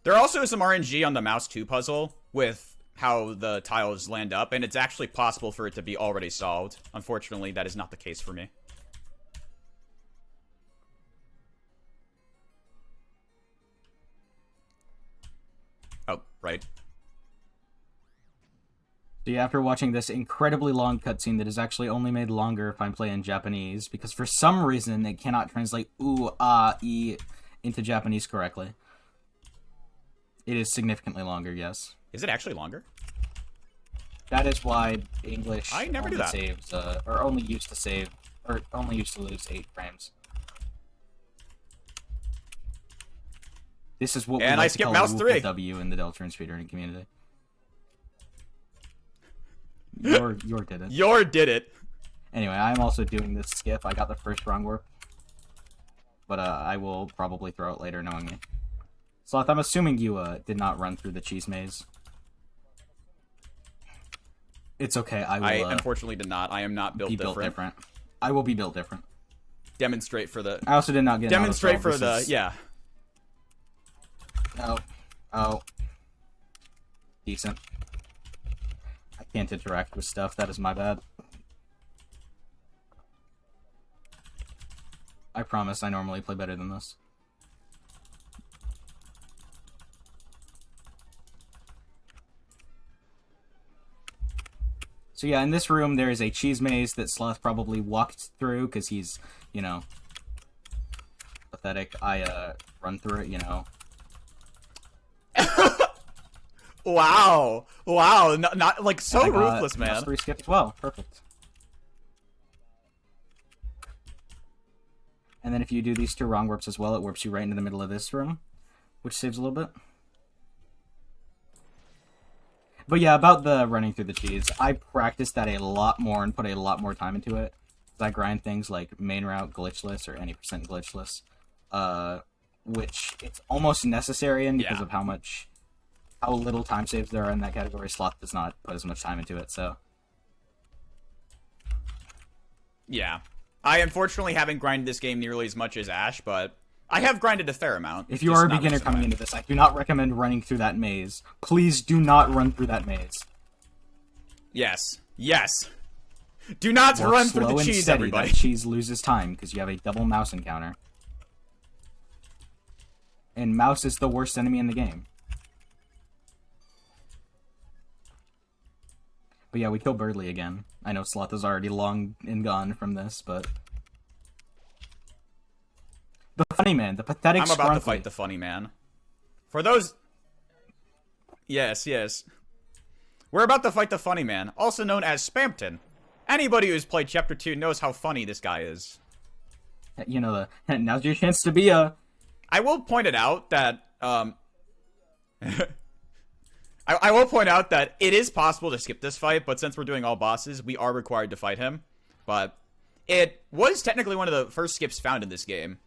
There also is some RNG on the mouse 2 puzzle with how the tiles land up, and it's actually possible for it to be already solved. Unfortunately, that is not the case for me. Oh, right? So yeah, after watching this incredibly long cutscene that is actually only made longer if I'm playing Japanese, because for some reason it cannot translate "oo, ah, e" into Japanese correctly. It is significantly longer, yes. Is it actually longer? That is why English I never only do that. saves, or only used to save, or only used to lose 8 frames. This is what we And I like to skipped call mouse a 3. W in the Deltarune speedrunning community. Your did it. Your did it. Anyway, I'm also doing this skip. I got the first wrong warp. But I will probably throw it later, knowing me. Sloth, I'm assuming you did not run through the cheese maze. It's okay, I will I unfortunately did not. I am not built be different. built different. I will be built different. Demonstrate for the... I also did not get an Demonstrate auto-solve. for the... This is- Yeah. Oh. Oh. Decent. I can't interact with stuff. That is my bad. I promise I normally play better than this. So yeah, in this room there is a cheese maze that Sloth probably walked through because he's, you know, pathetic. I run through it, you know. Wow. Wow. Not like, so I got ruthless, man. mouse 3 skip as well. Perfect. And then if you do these 2 wrong warps as well, it warps you right into the middle of this room, which saves a little bit. But yeah, about the running through the cheese, I practiced that a lot more and put a lot more time into it. I grind things like main route glitchless or any percent glitchless, which it's almost necessary in because of how little time saves there are in that category. Sloth does not put as much time into it, so. Yeah. I unfortunately haven't grinded this game nearly as much as Ash, but I have grinded a fair amount. If you are a beginner coming into this, I do not recommend running through that maze. Please do not run through that maze. Yes. Yes. Do not Walk run slow through the and cheese, steady. everybody. That cheese loses time because you have a double mouse encounter. And mouse is the worst enemy in the game. But yeah, we kill Birdly again. I know Sloth is already long and gone from this, but... The funny man, the pathetic I'm about to Scrunkly. fight the funny man. For those... Yes, yes. We're about to fight the funny man, also known as Spampton. Anybody who's played Chapter 2 knows how funny this guy is. You know, now's your chance to be a... I will point it out that, I will point out that it is possible to skip this fight, but since we're doing all bosses, we are required to fight him. But it was technically one of the first skips found in this game.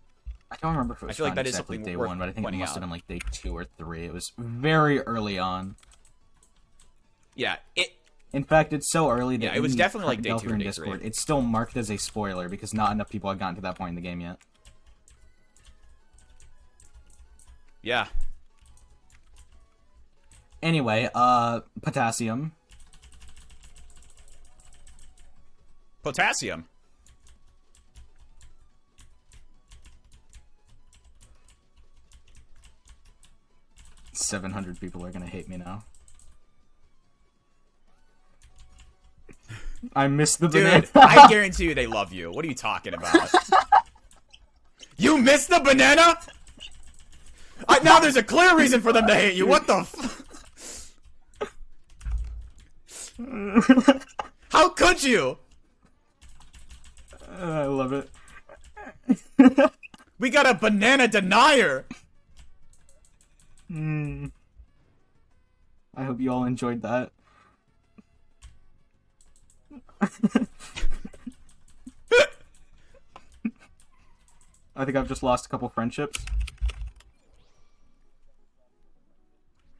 I don't remember if it was I feel like found that is exactly something day worth 1, but I think it pointing must have out. been like day 2 or 3. It was very early on. Yeah, In fact, it's so early that it was in definitely like day 2 or Deltarune day Discord, 3. it's still marked as a spoiler because not enough people had gotten to that point in the game yet. Yeah. Anyway, potassium. Potassium. $700 people are gonna hate me now. I missed the banana. Dude, I guarantee you they love you. What are you talking about? You missed the banana? Now there's a clear reason for them to hate you. What the How could you? I love it. We got a banana denier. I hope you all enjoyed that. I think I've just lost a couple friendships.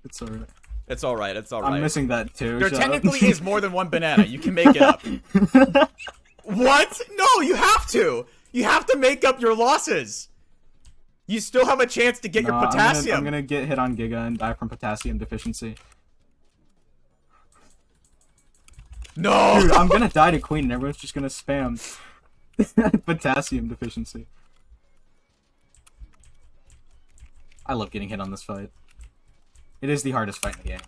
It's alright. It's alright, it's alright. I'm missing that too. There shut up. technically is more than one banana. You can make it up. What? No, you have to. You have to make up your losses. You still have a chance to get your Nah, potassium. I'm gonna get hit on Giga and die from potassium deficiency. No! Dude, I'm gonna die to Queen and everyone's just gonna spam potassium deficiency. I love getting hit on this fight. It is the hardest fight in the game.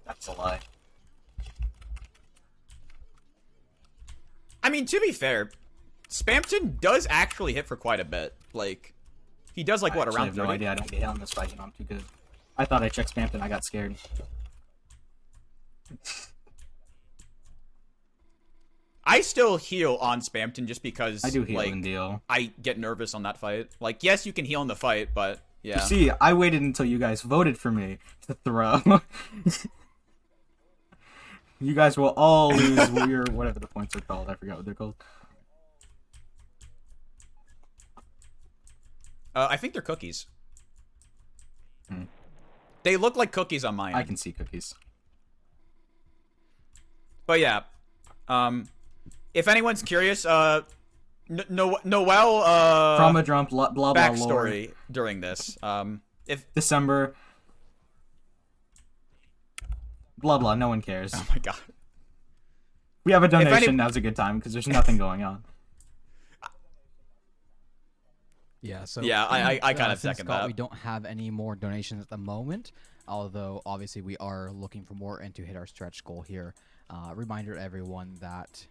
That's a lie. I mean, to be fair, Spamton does actually hit for quite a bit. Like, he does like what, I around have no 30? idea. I don't get hit on this fight. You know, I'm too good. I thought I checked Spamton. I got scared. I still heal on Spamton just because I do heal like, and deal. I get nervous on that fight. Like, yes, you can heal in the fight, but yeah. See, I waited until you guys voted for me to throw. You guys will all lose your whatever the points are called. I forgot what they're called. I think they're cookies. Hmm. They look like cookies on my end. I can see cookies. But yeah, if anyone's curious, Noel, Trauma jump, blah blah blah. backstory during this. If December. Blah blah. No one cares. oh my god, We have a donation. any- Now's a good time because there's nothing going on. Yeah, so Yeah, I kind of since second Scott, that. We don't have any more donations at the moment, although obviously we are looking for more and to hit our stretch goal here. Reminder to everyone that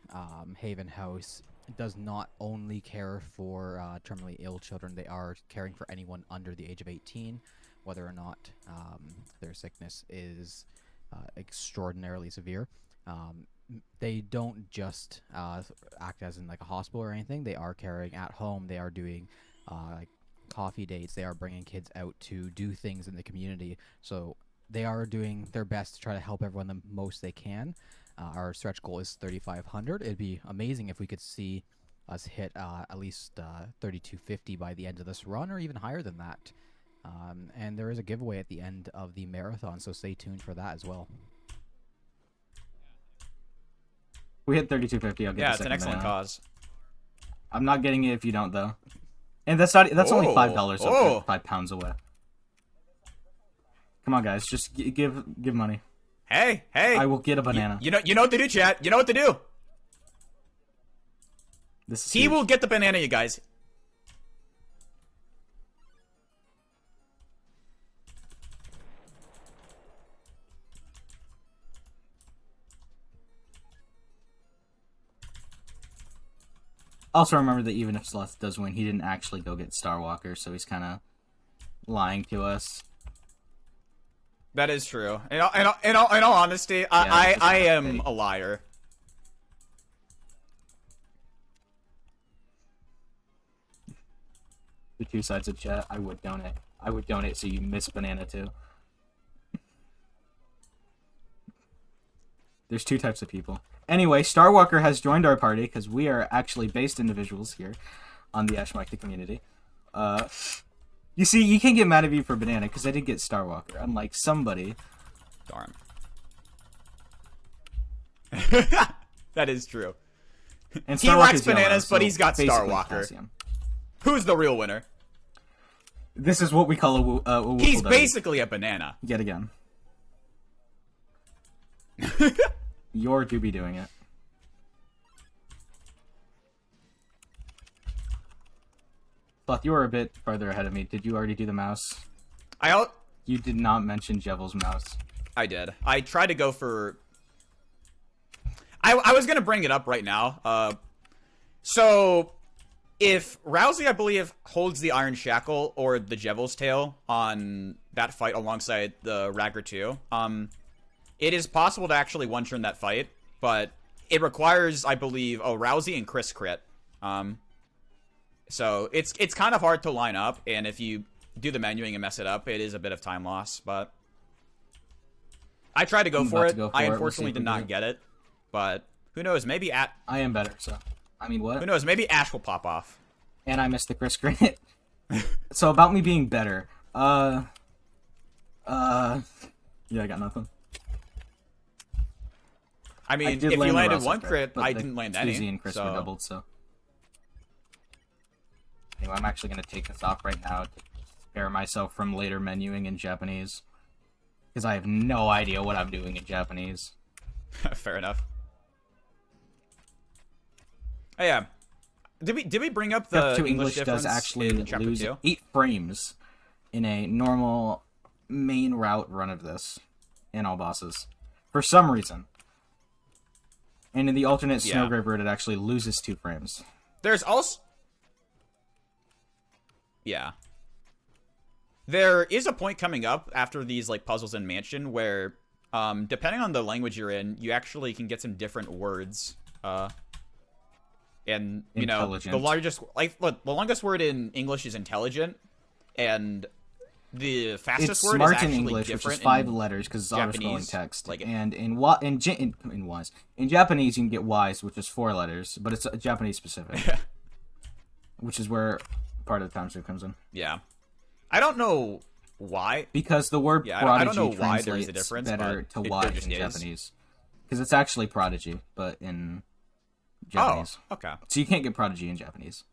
Haven House does not only care for terminally ill children, they are caring for anyone under the age of 18, whether or not their sickness is extraordinarily severe. They don't just act as in like a hospital or anything. They are caring at home. They are doing like coffee dates. They are bringing kids out to do things in the community. So they are doing their best to try to help everyone the most they can. Our stretch goal is 3,500. It'd be amazing if we could see us hit at least 3,250 by the end of this run, or even higher than that. And there is a giveaway at the end of the marathon, so stay tuned for that as well. We hit 3250. I'll get yeah, the it's an second excellent banana. cause. I'm not getting it if you don't though. And that's not. That's only Oh, $5. So oh. £5 away. Come on, guys. Just give money. Hey, I will get a banana. you know what to do, chat. You know what to do. This is He huge. will get the banana, you guys. Also remember that even if Sloth does win, he didn't actually go get Star Walker, so he's kind of lying to us. That is true. In all honesty, I am a liar. The two sides of chat. I would donate. I would donate so you miss banana too. There's two types of people. Anyway, Star Walker has joined our party because we are actually based individuals here on the ashmichda community. You see, you can't get mad at me for banana because I did get Star Walker, unlike somebody. Darn. That is true. And He Star lacks Walker's yellow, bananas, but so he's got Star basically Walker. potassium. Who's the real winner? This is what we call a Wiffle He's Duddy. basically a banana. Yet again. You're do be doing it. Sloth, you were a bit farther ahead of me. Did you already do the mouse? You did not mention Jevel's mouse. I did. I tried to go for... I was going to bring it up right now. So, if Rousey, I believe, holds the Iron Shackle or the Jevel's Tail on that fight alongside the Ragger 2, it is possible to actually one-turn that fight, but it requires, I believe, a Rousey and Chris crit. So, it's kind of hard to line up, and if you do the menuing and mess it up, it is a bit of time loss, but... I tried to go for it. I unfortunately did not get it. But who knows? Maybe I am better, so I mean what? who knows? Maybe Ash will pop off. And I missed the Chris crit. So about me being better. Yeah, I got nothing. I mean, did if you land the landed Russell one crit, crit, but I the didn't land Susie any. and Chris So were doubled, so. Anyway, I'm actually gonna take this off right now to spare myself from later menuing in Japanese. Because I have no idea what I'm doing in Japanese. fair enough. Oh yeah, did we bring up the Step 2 English English does difference actually in chapter lose 2? 8 frames in a normal main route run of this in all bosses. For some reason. And in the alternate Snowgrave route, it actually loses 2 frames. There's also... Yeah. There is a point coming up after these, like, puzzles in Mansion where, depending on the language you're in, you actually can get some different words. And, you know, the largest... Like, look, the longest word in English is intelligent, and... The fastest word is actually in English, different, which is 5 letters because it's auto-scrolling text. Like and in Japanese, you can get wise, which is 4 letters, but it's Japanese specific, which is where part of the timestamp comes in. Yeah, I don't know why. Because the word prodigy I don't know why there's a difference, better but to wise in Japanese. Because it's actually prodigy, but in Japanese. Oh, okay. So you can't get prodigy in Japanese.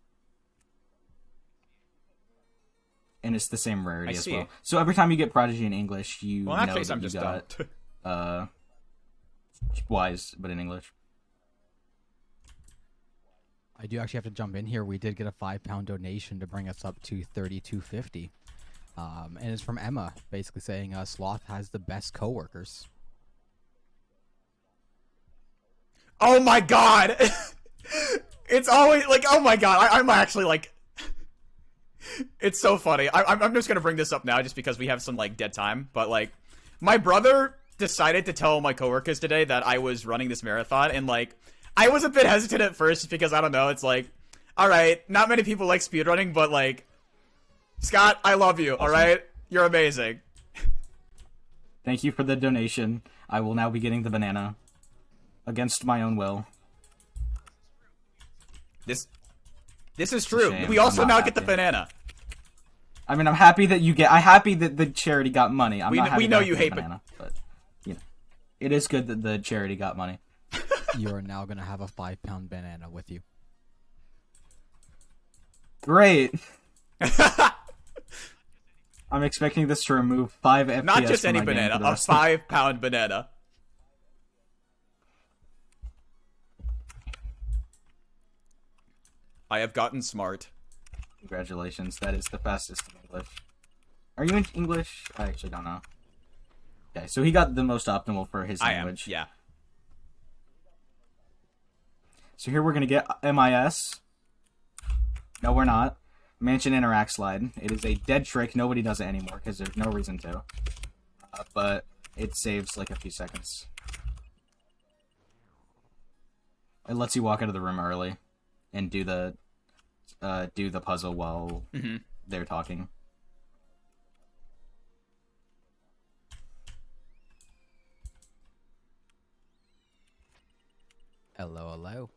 And it's the same rarity as well. So every time you get prodigy in English, you know that you got wise, but in English. I do actually have to jump in here. We did get a £5 donation to bring us up to $32.50, and it's from Emma, basically saying Sloth has the best coworkers. Oh my god! It's always like, oh my god! I'm actually like. It's so funny. I'm just gonna bring this up now just because we have some, like, dead time. But, like, my brother decided to tell my coworkers today that I was running this marathon. And, like, I was a bit hesitant at first just because, I don't know, it's like, alright, not many people like speedrunning, but, like, Scott, I love you, alright? You're amazing. Thank you for the donation. I will now be getting the banana. Against my own will. This is true. We also now get the banana. I mean, I'm happy that you get. I'm happy that the charity got money. We know you hate banana, but you know, it is good that the charity got money. You are now gonna have a £5 banana with you. Great. I'm expecting this to remove 5 FPS. Not just any banana, a £5 banana. I have gotten smart. Congratulations, that is the fastest in English. Are you in English? I actually don't know. Okay, so he got the most optimal for his language. Yeah. So here we're gonna get MIS. No, we're not. Mansion Interact Slide. It is a dead trick. Nobody does it anymore because there's no reason to. But it saves like a few seconds. It lets you walk out of the room early and do the puzzle while they're talking. Hello, hello.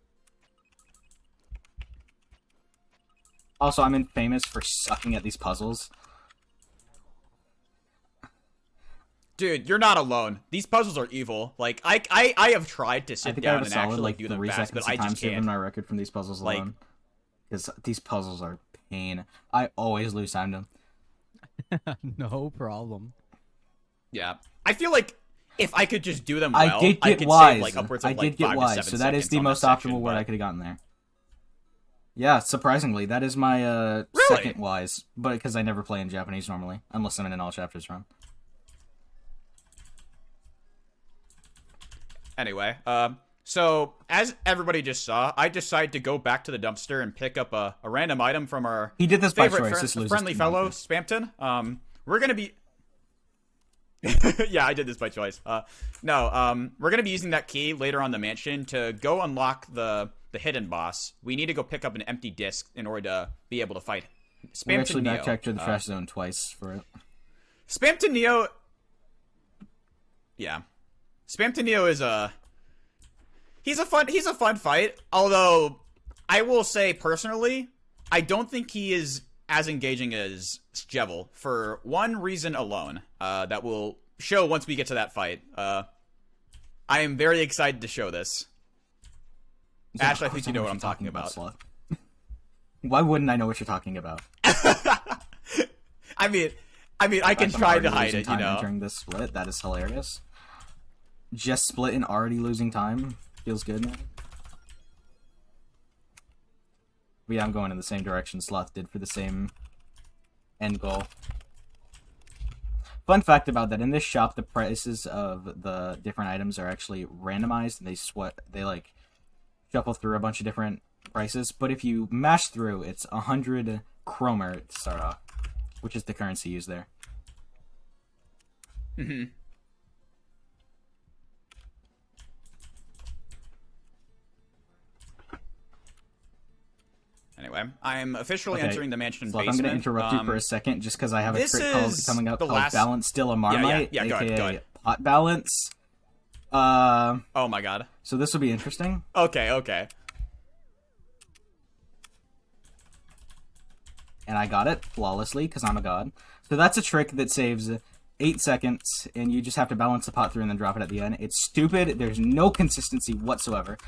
Also, I'm famous for sucking at these puzzles. Dude, you're not alone. These puzzles are evil. Like, I have tried to sit down and actually do them fast, but I just can't. My record from these puzzles alone. Because these puzzles are pain. I always lose time to them. No problem. Yeah. I feel like if I could just do them well, I could wise. Save like upwards of like 5 to 7 seconds. So that is the most optimal word I could have gotten there. Yeah, surprisingly, that is my second wise, but because I never play in Japanese normally, unless I'm in an all chapters run. Anyway, so as everybody just saw, I decided to go back to the dumpster and pick up a random item from our he did this by favorite choice. Friendly fellow Spamton. We're gonna be yeah, I did this by choice. We're gonna be using that key later on the mansion to go unlock the hidden boss. We need to go pick up an empty disc in order to be able to fight Spamton We actually Neo. backtracked to the trash zone twice for it. Spamton Neo. Yeah, Spamton Neo is he's a fun fight. Although I will say personally, I don't think he is as engaging as Jevel for one reason alone. That will show once we get to that fight. I am very excited to show this. Ash, I think you know what I'm talking about. Why wouldn't I know what you're talking about? I mean, I can try to hide it, you know. During this split, that is hilarious. Just split and already losing time feels good, man. But yeah, I'm going in the same direction Sloth did for the same end goal. Fun fact about that: in this shop, the prices of the different items are actually randomized. They like shuffle through a bunch of different prices. But if you mash through, it's 100 kromer to start off, which is the currency used there. Mm-hmm. Anyway, I'm officially entering the mansion basement. I'm going to interrupt you for a second just because I have a trick coming up called Balance Still a Marmite, yeah, go ahead. Pot Balance. Oh my god. So this will be interesting. Okay. And I got it flawlessly because I'm a god. So that's a trick that saves 8 seconds, and you just have to balance the pot through and then drop it at the end. It's stupid. There's no consistency whatsoever.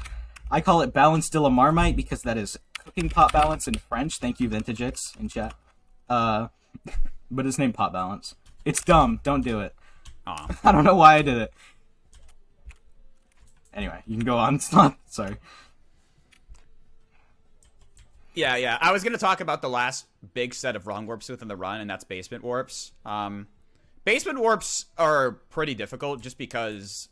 I call it Balance Still a Marmite because that is cooking pot balance in French. Thank you, VintageX, in chat. But it's named Pot Balance. It's dumb. Don't do it. Aw. I don't know why I did it. Anyway, you can go on. It's not... Sorry. Yeah. I was going to talk about the last big set of wrong warps within the run, and that's basement warps. Basement warps are pretty difficult just because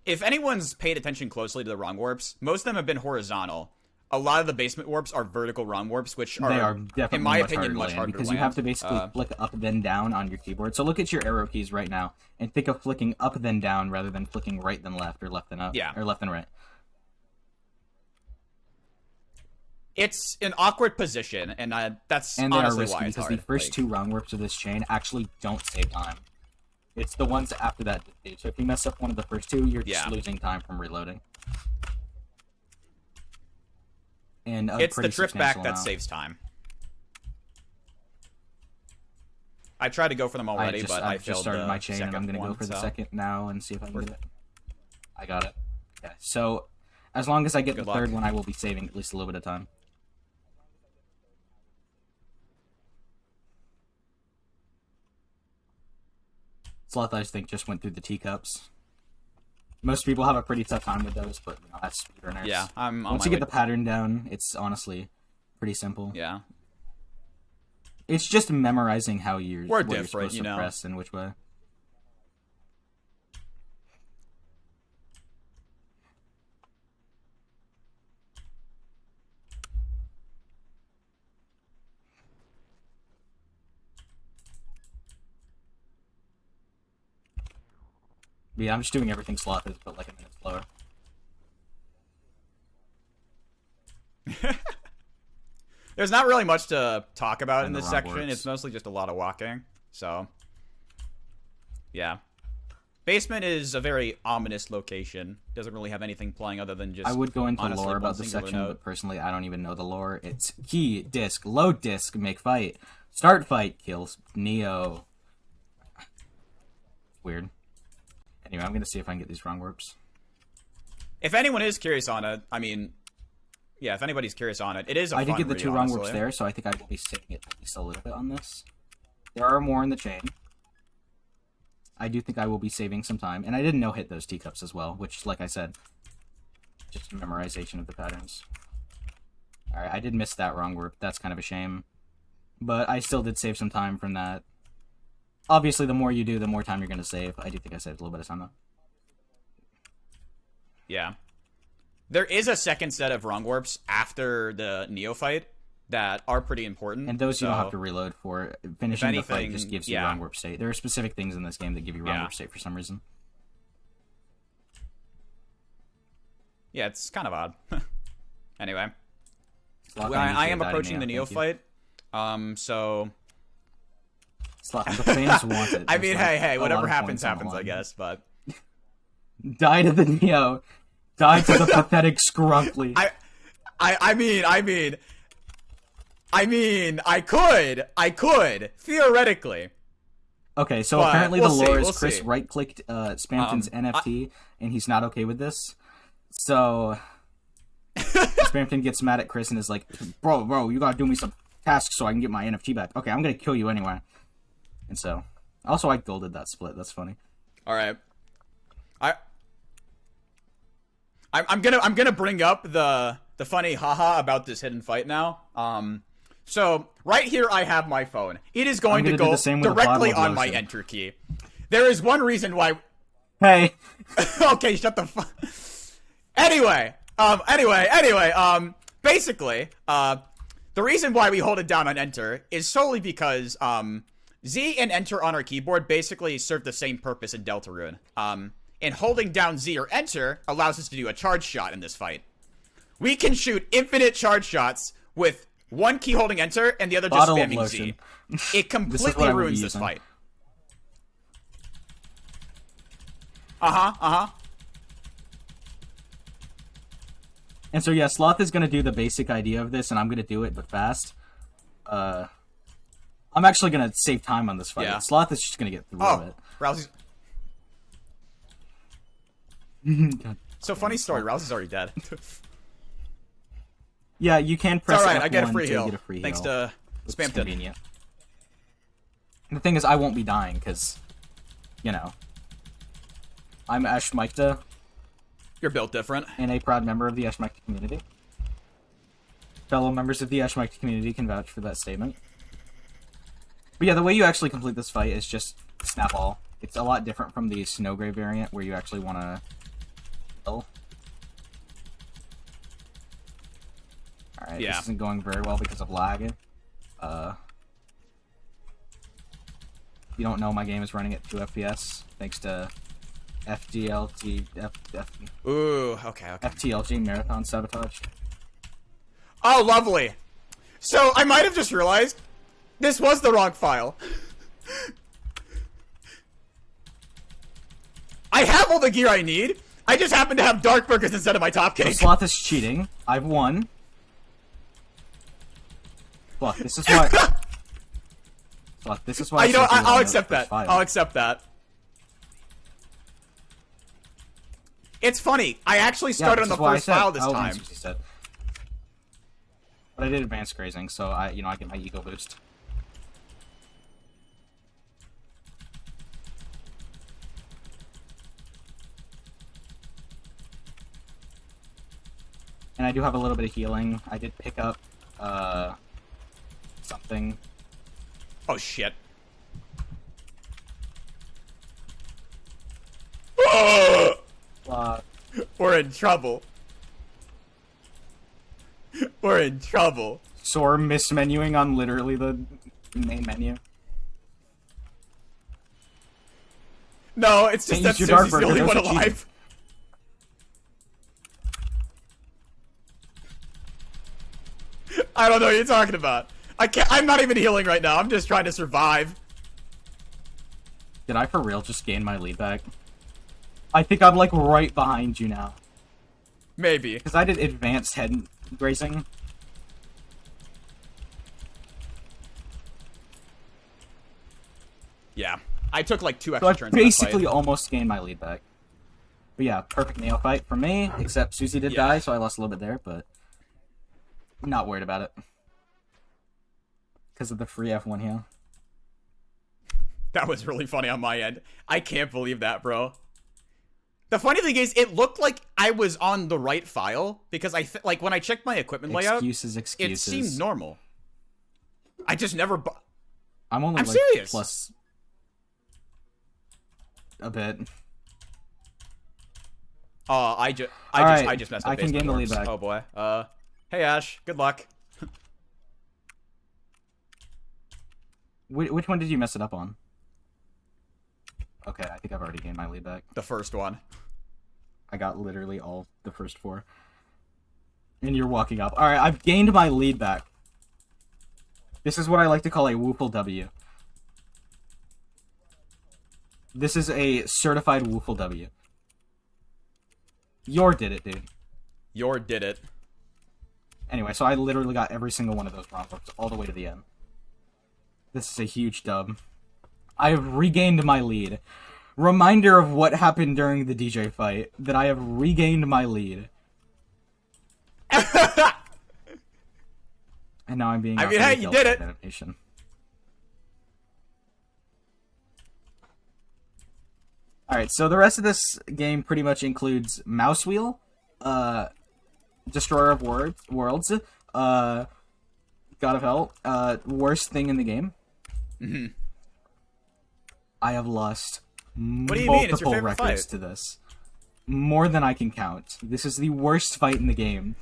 if anyone's paid attention closely to the wrong warps, most of them have been horizontal. A lot of the basement warps are vertical wrong warps, which are definitely in my opinion, much harder because to you land. have to basically flick up then down on your keyboard. So look at your arrow keys right now and think of flicking up then down rather than flicking right then left or left then up. Yeah. Or left then right. It's an awkward position, and that's And they are honestly risky why it's because hard. the first two wrong warps of this chain actually don't save time. It's the ones after that that do. So if you mess up one of the first two, you're just losing time from reloading. And it's the trip back that saves time. I tried to go for them already, but I failed. Just started my chain, and I'm going to go for the second now and see if I can get it. I got it. Okay, so as long as I get the third one, I will be saving at least a little bit of time. Sloth, I think, just went through the teacups. Most people have a pretty tough time with those, but you know, that's speedrunners. Yeah, I'm on Once my you get way. the pattern down, it's honestly pretty simple. Yeah. It's just memorizing how you're, We're what you're different, supposed you to know. press and which way. But yeah, I'm just doing everything Sloth is, but like a minute slower. There's not really much to talk about in And the this wrong section. words. It's mostly just a lot of walking. So, yeah. Basement is a very ominous location. Doesn't really have anything playing other than just. I would go into honestly, lore one about the singular section, note. but personally, I don't even know the lore. It's key, disc, load disc, make fight, start fight, kills, Neo. Weird. Anyway, I'm gonna see if I can get these wrong warps. If anyone is curious on it, I mean, yeah, if anybody's curious on it, it is a I did fun get the read, two wrong warps honestly. there, so I think I will be saving it at least a little bit on this. There are more in the chain. I do think I will be saving some time, and I didn't no-hit those teacups as well, which, like I said, just memorization of the patterns. Alright, I did miss that wrong warp. That's kind of a shame. But I still did save some time from that. Obviously, the more you do, the more time you're going to save. I do think I saved a little bit of time, though. Yeah. There is a second set of wrong warps after the Neophyte that are pretty important. And those you don't so- have to reload for. Finishing the fight anything, just gives you yeah. wrong warp state. There are specific things in this game that give you wrong Yeah. warp state for some reason. Yeah, it's kind of odd. Anyway. Sloth, Well, need I you am to die to approaching the Neo, thank you. Neophyte. So Sloth, the fans want it. I There's, mean, like, hey, a whatever lot of happens, points on the happens, I line. guess. But Die to the Neo. Die to the pathetic Scrunkly. I mean, I could theoretically. Okay, so But apparently we'll the lore see, is we'll Chris see. right-clicked Spamton's NFT, and he's not okay with this. So Spamton gets mad at Chris and is like, bro, you gotta do me some tasks so I can get my NFT back. Okay, I'm gonna kill you anyway. And so, also I golded that split. That's funny. All right. I'm gonna bring up the funny haha about this hidden fight now. So right here I have my phone. It is going to gonna do go the same with a directly bottle of on my lotion. enter key. There is one reason why. Hey. Okay, shut the fuck. Anyway, basically, the reason why we hold it down on enter is solely because, Z and enter on our keyboard basically serve the same purpose in Deltarune. And holding down Z or enter allows us to do a charge shot in this fight. We can shoot infinite charge shots with one key holding enter and the other just spamming Z. It completely ruins this fight. And so, yeah, Sloth is going to do the basic idea of this, and I'm going to do it, but fast. I'm actually going to save time on this fight. Yeah. Sloth is just going to get through it. Rousey's... So, funny story, Rousey's already dead. Yeah, you can press alright, F1 I get a free to heal. get a free Thanks heal. to Spam convenient. The thing is, I won't be dying, because, you know, I'm ashmichda. You're built different. And a proud member of the ashmichda community. Fellow members of the ashmichda community can vouch for that statement. But yeah, the way you actually complete this fight is just snap all. It's a lot different from the Snowgrave variant, where you actually want to kill. Alright, Yeah. This isn't going very well because of lag. You don't know, my game is running at 2 FPS, thanks to FTLGMarath sabotage. Oh, lovely. So, I might have just realized this was the wrong file. I have all the gear I need. I just happen to have dark burgers instead of my top cake. So Sloth is cheating. I've won. Look, this is why. Look, this is why. You know, I'll accept that. I'll accept that. It's funny. I actually started on the first file this time. But I did advanced grazing, so I get my ego boost. And I do have a little bit of healing. I did pick up, something. Oh, shit. We're in trouble. We're in trouble. Soar mismenuing on literally the main menu. No, it's just that Susie's the only one alive. I don't know what you're talking about. I'm not even healing right now. I'm just trying to survive. Did I for real just gain my lead back? I think I'm like right behind you now. Maybe. Because I did advanced head grazing. Yeah. I took like 2 extra turns. So I basically almost gained my lead back. But yeah, perfect nail fight for me, except Susie did die, so I lost a little bit there, but I'm not worried about it. Because of the free F1 heal. That was really funny on my end. I can't believe that, bro. The funny thing is, it looked like I was on the right file, because like when I checked my equipment layout, excuses. It seemed normal. I just never. I'm like serious. Plus a bit. Oh, I just messed up. I can gain the lead back. Oh boy. Hey Ash, good luck. Which one did you mess it up on? Okay, I think I've already gained my lead back. The first one. I got literally all the first 4. And you're walking up. Alright, I've gained my lead back. This is what I like to call a Woofle W. This is a certified Woofle W. Yor did it, dude. Yor did it. Anyway, so I literally got every single one of those wrong books all the way to the end. This is a huge dub. I have regained my lead. Reminder of what happened during the DJ fight, that I have regained my lead. And now I'm being hey, you did it! Animation. Alright, so the rest of this game pretty much includes Mouse Wheel, Destroyer of Worlds, God of Hell, worst thing in the game. Mm-hmm. I have lost What do you mean? It's your multiple favorite records fight. to this. More than I can count. This is the worst fight in the game.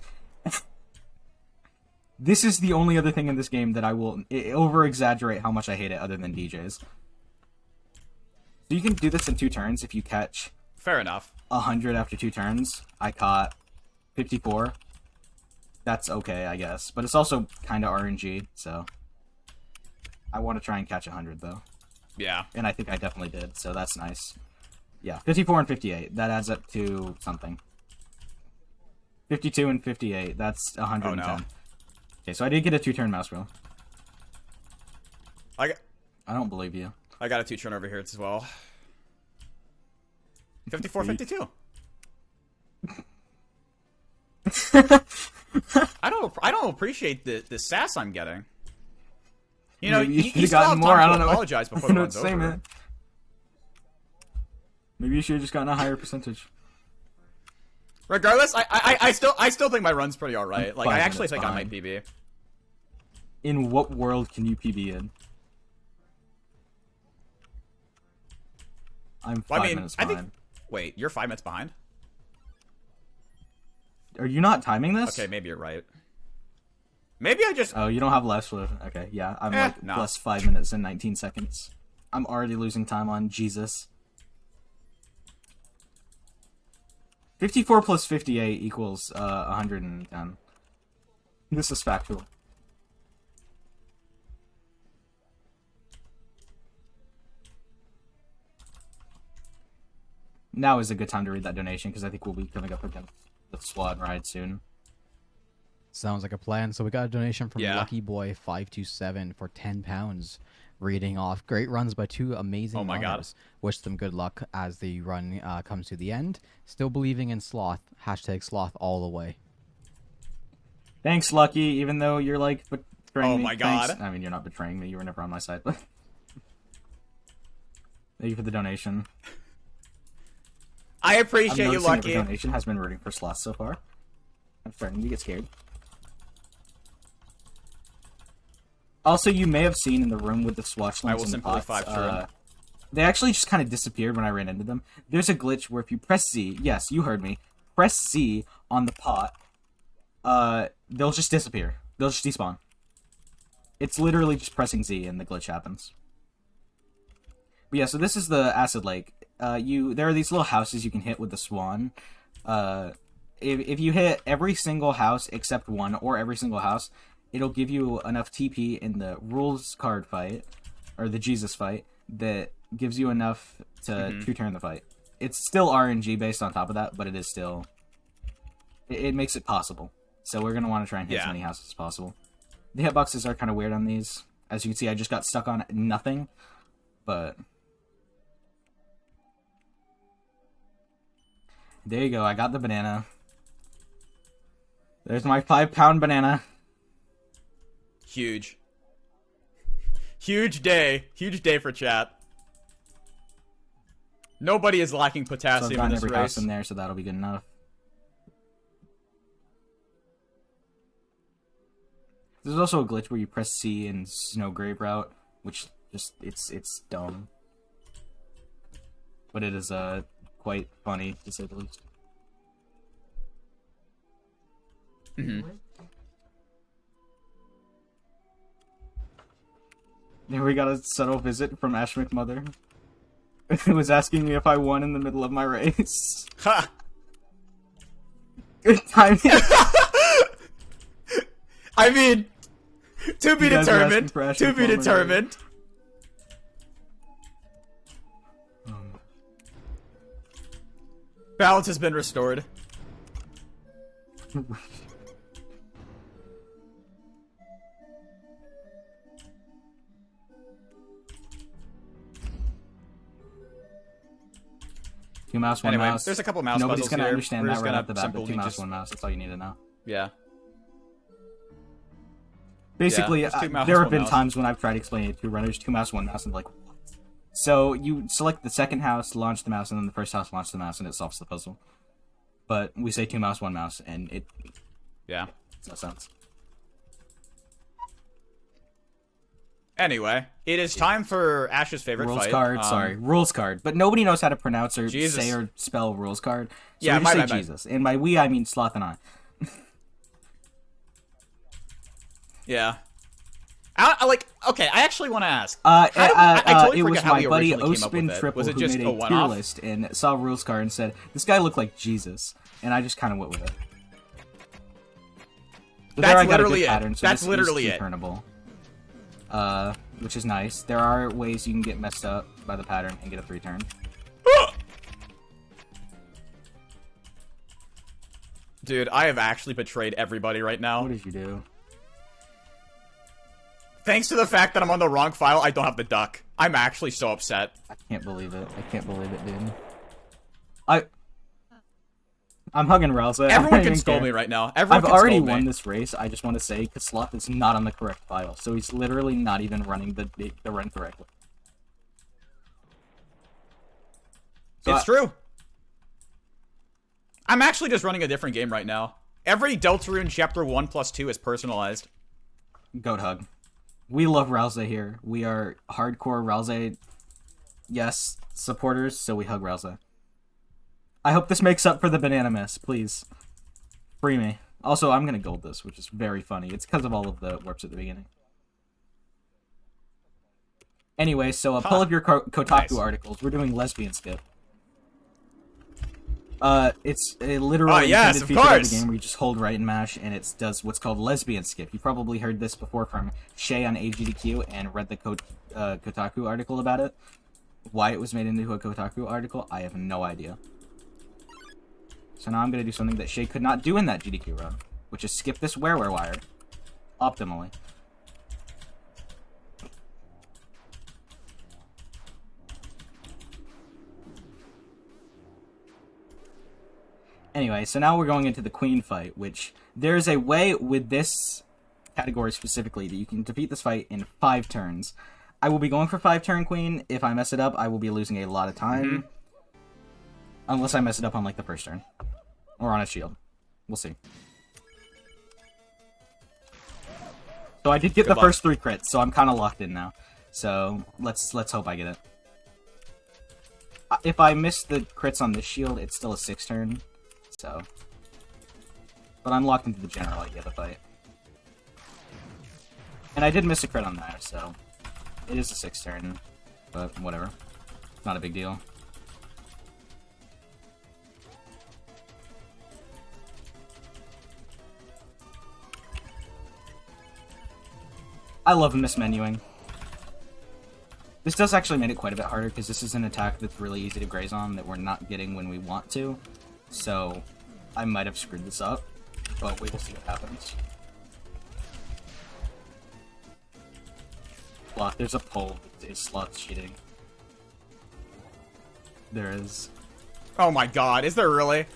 This is the only other thing in this game that I will over-exaggerate how much I hate it other than DJs. So you can do this in 2 turns if you catch Fair enough. 100 after 2 turns. I caught 54. That's okay, I guess. But it's also kind of RNG, so... I want to try and catch 100, though. Yeah. And I think I definitely did, so that's nice. Yeah, 54 and 58. That adds up to something. 52 and 58. That's 110. Oh, no. Okay, so I did get a 2-turn mouse wheel. I don't believe you. got a 2-turn over here as well. 54, 52. I don't appreciate the sass I'm getting. You know, Maybe you you should've still have gotten more, I time don't to know. apologize before I the don't know run's what to say, over. man. Maybe you should have just gotten a higher percentage. Regardless, I still think my run's pretty alright. Like, I 5 actually minutes think I behind. might PB. In what world can you PB in? I'm 5 Well, I mean, minutes I behind. think... Wait, you're 5 minutes behind? Are you not timing this? Okay, maybe you're right. Maybe I just... Oh, you don't have left foot. Okay, yeah. I'm like no. plus 5 minutes and 19 seconds. I'm already losing time on Jesus. 54 plus 58 equals 110. This is factual. Now is a good time to read that donation because I think we'll be coming up against the SWAT ride soon. Sounds like a plan. So we got a donation from Yeah. Lucky Boy 527 for £10, reading off great runs by 2 amazing Oh my God. runners. Wish them good luck as the run comes to the end. Still believing in Sloth. Hashtag Sloth all the way. Thanks, Lucky, even though you're like betraying Oh me. my God. Thanks. I mean, you're not betraying me. You were never on my side. But thank you for the donation. I I'm appreciate you, noticing every Lucky. donation has been rooting for Sloth so far. I'm starting to get scared. Also, you may have seen in the room with the swatch I links will and the simply pots, 5-turn. they actually just kind of disappeared when I ran into them. There's a glitch where if you press Z, yes, you heard me, press Z on the pot, they'll just disappear. They'll just despawn. It's literally just pressing Z and the glitch happens. But yeah, so this is the acid lake. There are these little houses you can hit with the swan. If you hit every single house except one, or every single house, it'll give you enough TP in the rules card fight, or the Jesus fight, that gives you enough to 2-turn the fight. It's still RNG based on top of that, but it is still... It makes it possible. So we're going to want to try and hit as many houses as possible. The hitboxes are kind of weird on these. As you can see, I just got stuck on nothing, but... There you go, I got the banana. There's my 5-pound banana. Huge. Huge day. Huge day for chat. Nobody is lacking So I've potassium in gotten this every race. house in there, so that'll be good enough. There's also a glitch where you press C in Snowgrave route, which just it's dumb. But it is quite funny to say the least. Then we got a subtle visit from ashmichda. It was asking me if I won in the middle of my race. Ha! Good timing. I mean, to be You guys are asking determined. for To be ashmichda. determined. Balance has been restored. Two mouse, one Anyway, mouse. there's a couple mouse Nobody's puzzles gonna here. understand We're that just right gonna off the bat, but simply two mouse, just- one mouse. That's all you need to know. Yeah. Basically, Yeah, it's two mouse, there have one been mouse. times when I've tried explaining it to runners, two mouse, one mouse, and they're like, what? So you select the second house, launch the mouse, and then the first house, launch the mouse, and it solves the puzzle. But we say two mouse, one mouse, and it Yeah. makes no sense. Anyway, it is time for Ash's favorite Rules fight. card, sorry. Rules card. But nobody knows how to pronounce or Jesus. say or spell rules card. So Yeah, we just my say bad. Jesus. And by we, I mean Sloth and I. Yeah. Okay, I actually want to ask. I totally it forget was how my we buddy originally came up with Ospin it. Triple Was it who just made a a tier one-off? list and saw rules card and said, this guy looked like Jesus. And I just kind of went with it. So That's there I got a literally good it. pattern, so That's this literally is it. turnable. Which is nice. There are ways you can get messed up by the pattern and get a 3-turn. Dude, I have actually betrayed everybody right now. What did you do? Thanks to the fact that I'm on the wrong file, I don't have the duck. I'm actually so upset. I can't believe it. I can't believe it, dude. I'm hugging Rousey. Everyone can scold me right now. Everyone I've can already scold won me. this race. I just want to say, because Sloth is not on the correct file, so he's literally not even running the run correctly. So It's true. I'm actually just running a different game right now. Every Deltarune Chapter 1+2 is personalized. Goat hug. We love Rousey here. We are hardcore Rousey, yes, supporters, so we hug Rousey. I hope this makes up for the banana mess, please. Free me. Also, I'm gonna gold this, which is very funny. It's because of all of the warps at the beginning. Anyway, so pull up your Kotaku Nice. articles. We're doing lesbian skip. It's a literal yes, intended of feature of course. the game where you just hold right and mash, and it does what's called lesbian skip. You probably heard this before from Shay on AGDQ and read the Kotaku article about it. Why it was made into a Kotaku article, I have no idea. So now I'm going to do something that Shay could not do in that GDQ run, which is skip this wire optimally. Anyway, so now we're going into the queen fight, which there's a way with this category specifically that you can defeat this fight in 5 turns. I will be going for 5-turn queen. If I mess it up, I will be losing a lot of time. Unless I mess it up on, like, the first turn. Or on a shield. We'll see. So I did get Good the luck. first 3 crits, so I'm kind of locked in now. So let's hope I get it. If I miss the crits on this shield, it's still a 6-turn. So, but I'm locked into the general idea of the fight. And I did miss a crit on there, so it is a 6-turn, but whatever. It's not a big deal. I love mismenuing. This does actually make it quite a bit harder, because this is an attack that's really easy to graze on that we're not getting when we want to. So, I might have screwed this up, but we will see what happens. Sloth, there's a poll. Is Sloth cheating? There is. Oh my god, is there really?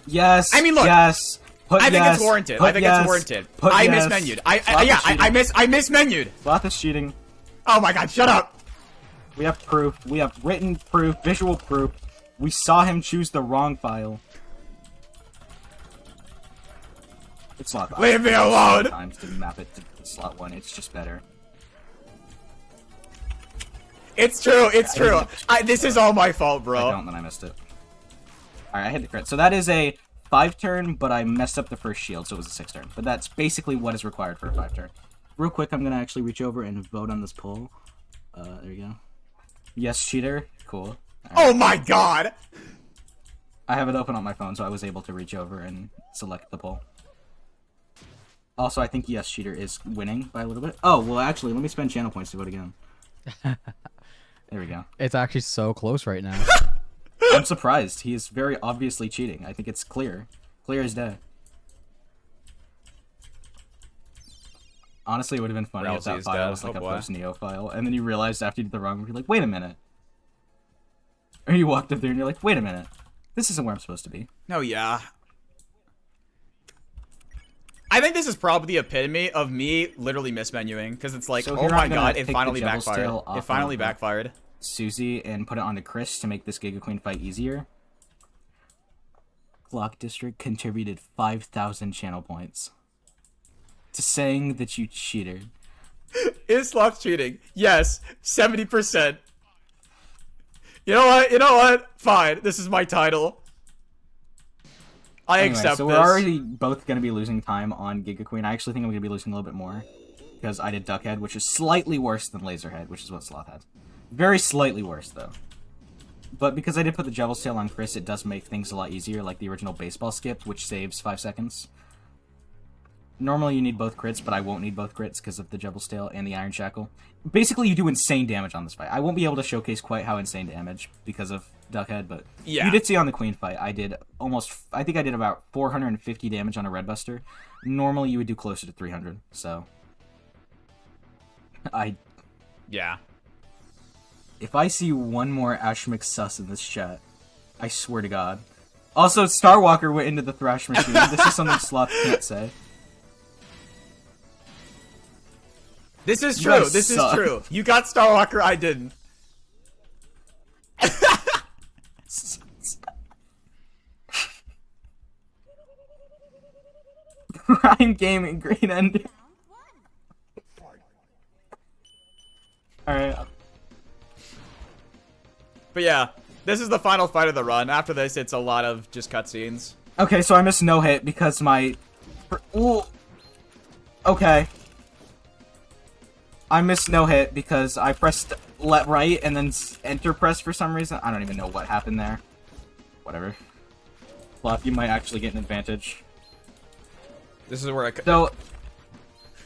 Yes! I mean, look, yes! Put I think yes, it's warranted. put I think yes, it's warranted. put I yes. mismenued. I mismenued. Sloth is cheating. Oh my god, shut up. We have proof. We have written proof, visual proof. We saw him choose the wrong file. It's Sloth. Leave me alone. Times to map it to slot 1. It's just better. It's true, it's true. This is all my fault, I bro. don't, then I missed it. Alright, I hit the crit. So that is a 5-turn, but I messed up the first shield, so it was a 6-turn. But that's basically what is required for a 5-turn. Real quick, I'm gonna actually reach over and vote on this poll. There you go. Yes, cheater. Cool. Oh my god. I have it open on my phone, so I was able to reach over and select the poll. Also, I think yes, cheater is winning by a little bit. Oh, well, actually, let me spend channel points to vote again. There we go. It's actually so close right now. I'm surprised. He is very obviously cheating. I think it's clear. Clear as day. Honestly, it would have been funny if Rousey that is file dead. was like Oh, a boy. post-Neo file, and then you realized after you did the wrong one, you're like, wait a minute. Or you walked up there and you're like, wait a minute. This isn't where I'm supposed to be. No, yeah. I think this is probably the epitome of me literally mismenuing, because it's like, So oh here my I'm gonna god, take it the finally Devil's backfired. Tail off It finally of backfired. Susie and put it onto Chris to make this Giga Queen fight easier. Glock District contributed 5,000 channel points to saying that you cheated. Is Sloth cheating? Yes, 70%. You know what? You know what? Fine. This is my title. I accept so this. we're already both going to be losing time on Giga Queen. I actually think I'm going to be losing a little bit more. Because I did Duckhead, which is slightly worse than Laserhead, which is what Sloth had. Very slightly worse, though. But because I did put the Devil's Tail on Chris, it does make things a lot easier, like the original baseball skip, which saves 5 seconds. Normally you need both crits, but I won't need both crits because of the Devil's Tail and the Iron Shackle. Basically, you do insane damage on this fight. I won't be able to showcase quite how insane damage because of Duckhead, but yeah. You did see on the Queen fight, I think I did about 450 damage on a Red Buster. Normally you would do closer to 300, so... Yeah. If I see one more ashmichda in this chat, I swear to God. Also, Starwalker went into the Thrash Machine. This is something Sloth can't say. This is true. This is true. You got Starwalker, I didn't. Ryan Gaming, Green Ender. Alright. But yeah, this is the final fight of the run. After this, it's a lot of just cutscenes. Okay, so I missed no hit because my... Ooh. Okay. I missed no hit because I pressed right and then enter press for some reason. I don't even know what happened there. Whatever. Fluff, you might actually get an advantage. This is where I...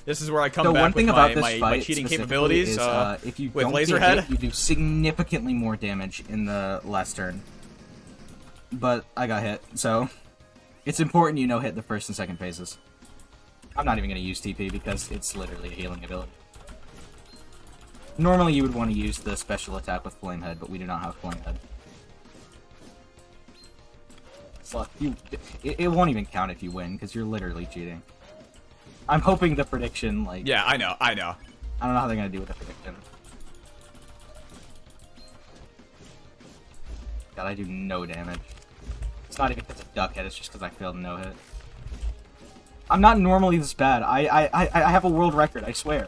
This is where I come the back one thing with about this my fight cheating specifically capabilities. Is, if you with don't Laserhead, get hit, you do significantly more damage in the last turn. But I got hit, so it's important you know hit the first and second phases. I'm not even going to use TP because it's literally a healing ability. Normally you would want to use the special attack with Flamehead, but we do not have Flamehead. So it won't even count if you win because you're literally cheating. I'm hoping the prediction, like... Yeah, I know. I don't know how they're gonna do with the prediction. God, I do no damage. It's not even because of Duckhead, it's just because I failed no hit. I'm not normally this bad. I have a world record, I swear.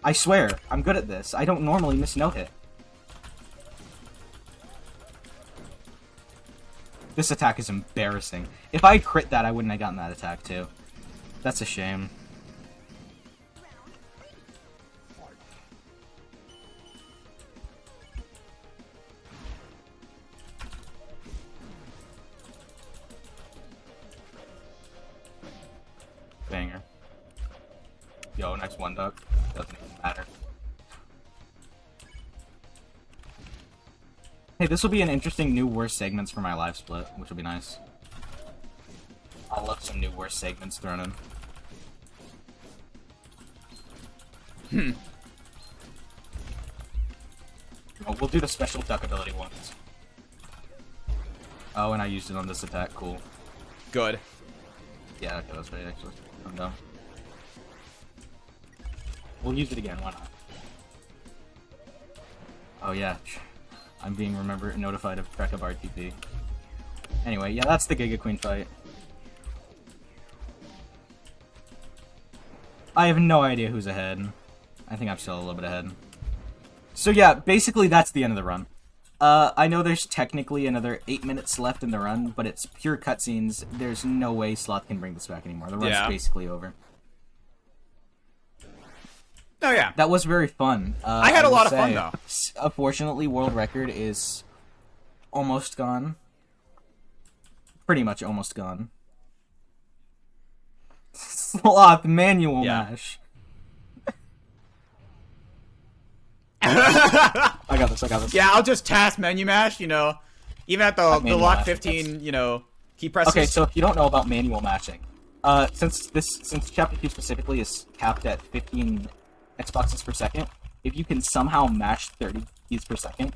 I swear, I'm good at this. I don't normally miss no hit. This attack is embarrassing. If I crit that, I wouldn't have gotten that attack, too. That's a shame. Banger. Yo, next one duck. Doesn't even matter. Hey, this will be an interesting new worst segments for my live split, which will be nice. I'll love some new worst segments thrown in. Oh, we'll do the special duck ability ones. Oh, and I used it on this attack. Cool. Good. Yeah, okay, that's right, actually. I'm done. We'll use it again, why not? Oh, yeah. I'm being notified of Trek of RTP. Anyway, yeah, that's the Giga Queen fight. I have no idea who's ahead. I think I'm still a little bit ahead. So yeah, basically that's the end of the run. I know there's technically another 8 minutes left in the run, but it's pure cutscenes. There's no way Sloth can bring this back anymore. The run's basically over. Oh yeah. That was very fun. I had a lot of fun though. Unfortunately, world record is almost gone. Pretty much almost gone. Sloth manual mash. I got this. Yeah, I'll just task menu mash, you know. Even at the lock 15, you know, key presses. Okay, so if you don't know about manual mashing, since chapter 2 specifically is capped at 15 Xboxes per second, if you can somehow mash 30 keys per second,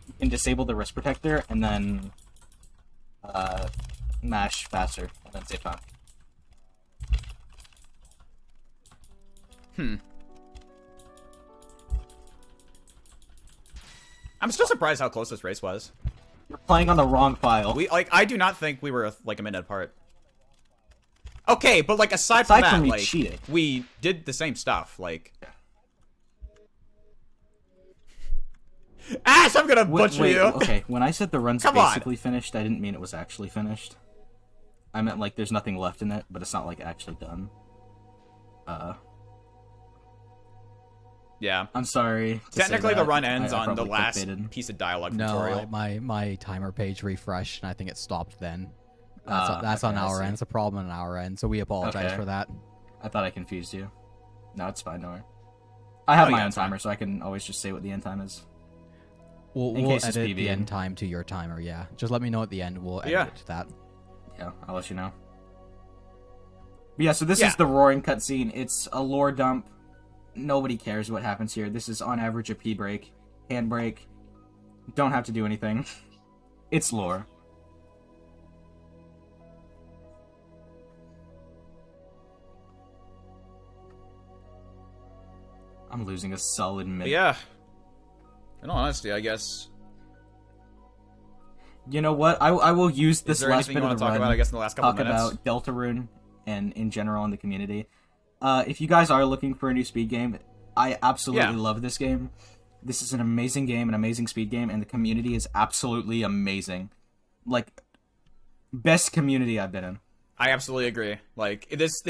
you can disable the wrist protector and then mash faster and then save time. I'm still surprised how close this race was. You're playing on the wrong file. I do not think we were like a minute apart. Okay, but like aside Aside from that, from me like cheating. we did the same stuff. Like, Ash, I'm gonna butcher Wait, you. okay, when I said the run's Come on. basically finished, I didn't mean it was actually finished. I meant like there's nothing left in it, but it's not like actually done. Yeah. I'm sorry. to say Technically, the that. run ends I on the probably last clickbaited. piece of dialogue No, tutorial. my timer page refreshed, and I think it stopped then. That's on okay, I our see. end. It's a problem on our end, so we apologize Okay. for that. I thought I confused you. No, it's fine, don't worry. I have Oh, my yeah, own it's fine. timer, so I can always just say what the end time is. We'll In case it's edit the PB. end time to your timer, yeah. Just let me know at the end. We'll edit Yeah. it to that. Yeah, I'll let you know. But yeah, so this Yeah. is the roaring cutscene. It's a lore dump. Nobody cares what happens here. This is on average a pee break, handbrake. Don't have to do anything. It's lore. I'm losing a solid minute. Yeah. In all honesty, I guess. You know what? I will use Is this there last anything bit you of want the to talk run about? I guess in the last couple talk of minutes. about Deltarune and in general in the community. If you guys are looking for a new speed game, I absolutely Yeah. love this game. This is an amazing game, an amazing speed game, and the community is absolutely amazing. Like, best community I've been in. I absolutely agree. Like this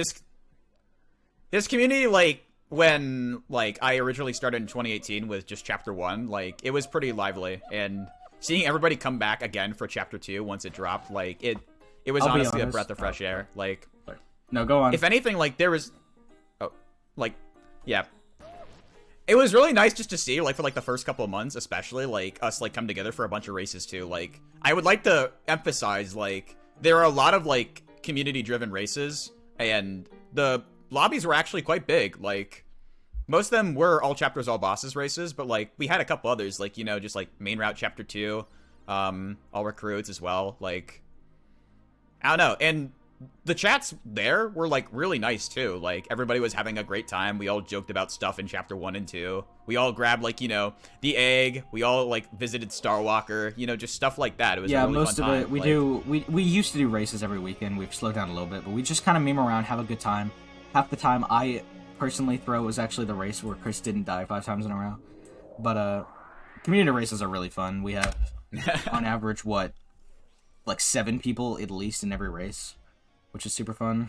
community, like when like I originally started in 2018 with just chapter 1, like it was pretty lively, and seeing everybody come back again for chapter 2 once it dropped, like it was I'll be honestly a honest. breath of fresh air. Like No, go on. if anything, like there was, yeah. It was really nice just to see, like, for, like, the first couple of months, especially, like, us, like, come together for a bunch of races, too. Like, I would like to emphasize, like, there are a lot of, like, community-driven races, and the lobbies were actually quite big. Like, most of them were all chapters, all bosses races, but, like, we had a couple others, like, you know, just, like, main route chapter 2, all recruits as well. Like, I don't know, and the chats there were, like, really nice, too. Like, everybody was having a great time. We all joked about stuff in Chapter 1 and 2. We all grabbed, like, you know, the egg. We all, like, visited Starwalker. You know, just stuff like that. It was a really most fun of time. it we Like, do. We used to do races every weekend. We've slowed down a little bit, but we just kind of meme around, have a good time. Half the time I personally throw was actually the race where Chris didn't die 5 times in a row. But community races are really fun. We have on average like 7 people at least in every race, which is super fun.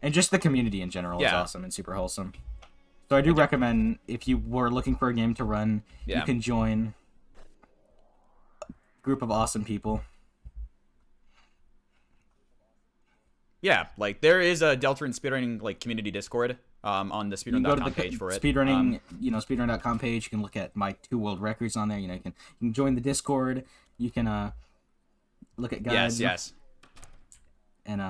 And just the community in general is Yeah. awesome and super wholesome. So I do recommend, if you were looking for a game to run, you Yeah. can join a group of awesome people. Yeah, like, there is a Deltarune speedrunning, like, community Discord on the You can go to speedrun.com the page for it. speedrunning, speedrun.com page. You can look at my 2 world records on there. You can join the Discord. You can look at guides. Yes. And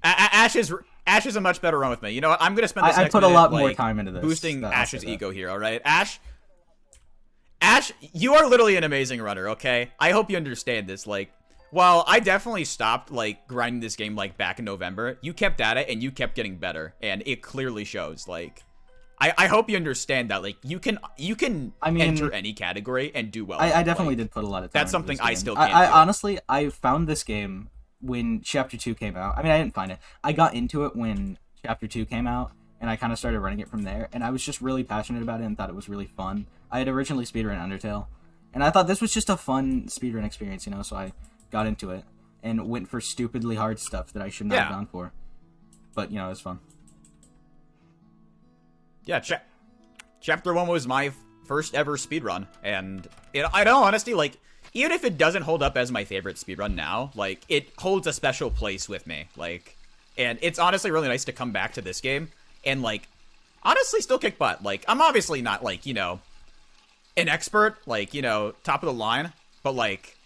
Ash is a much better run with me. You know what? I'm gonna spend this I next put a minute, lot more like, time into this. boosting I'll Ash's say that. ego here. All right, Ash, you are literally an amazing runner. Okay, I hope you understand this. Like, while I definitely stopped like grinding this game like back in November, you kept at it and you kept getting better, and it clearly shows. Like, I hope you understand that. Like, you can I mean, enter any category and do well. I definitely Like, did put a lot of time. that's into something this I game. still can't I do. honestly, I found this game when Chapter 2 came out. I mean, I didn't find it. I got into it when Chapter 2 came out, and I kind of started running it from there. And I was just really passionate about it and thought it was really fun. I had originally speedrun Undertale, and I thought this was just a fun speedrun experience, you know. So I got into it and went for stupidly hard stuff that I should not have Yeah. gone for. But you know, it was fun. Yeah, Chapter 1 was my first ever speedrun, and I know, honestly, like, even if it doesn't hold up as my favorite speedrun now, like, it holds a special place with me, like, and it's honestly really nice to come back to this game and, like, honestly still kick butt. Like, I'm obviously not, like, you know, an expert, like, you know, top of the line, but, like,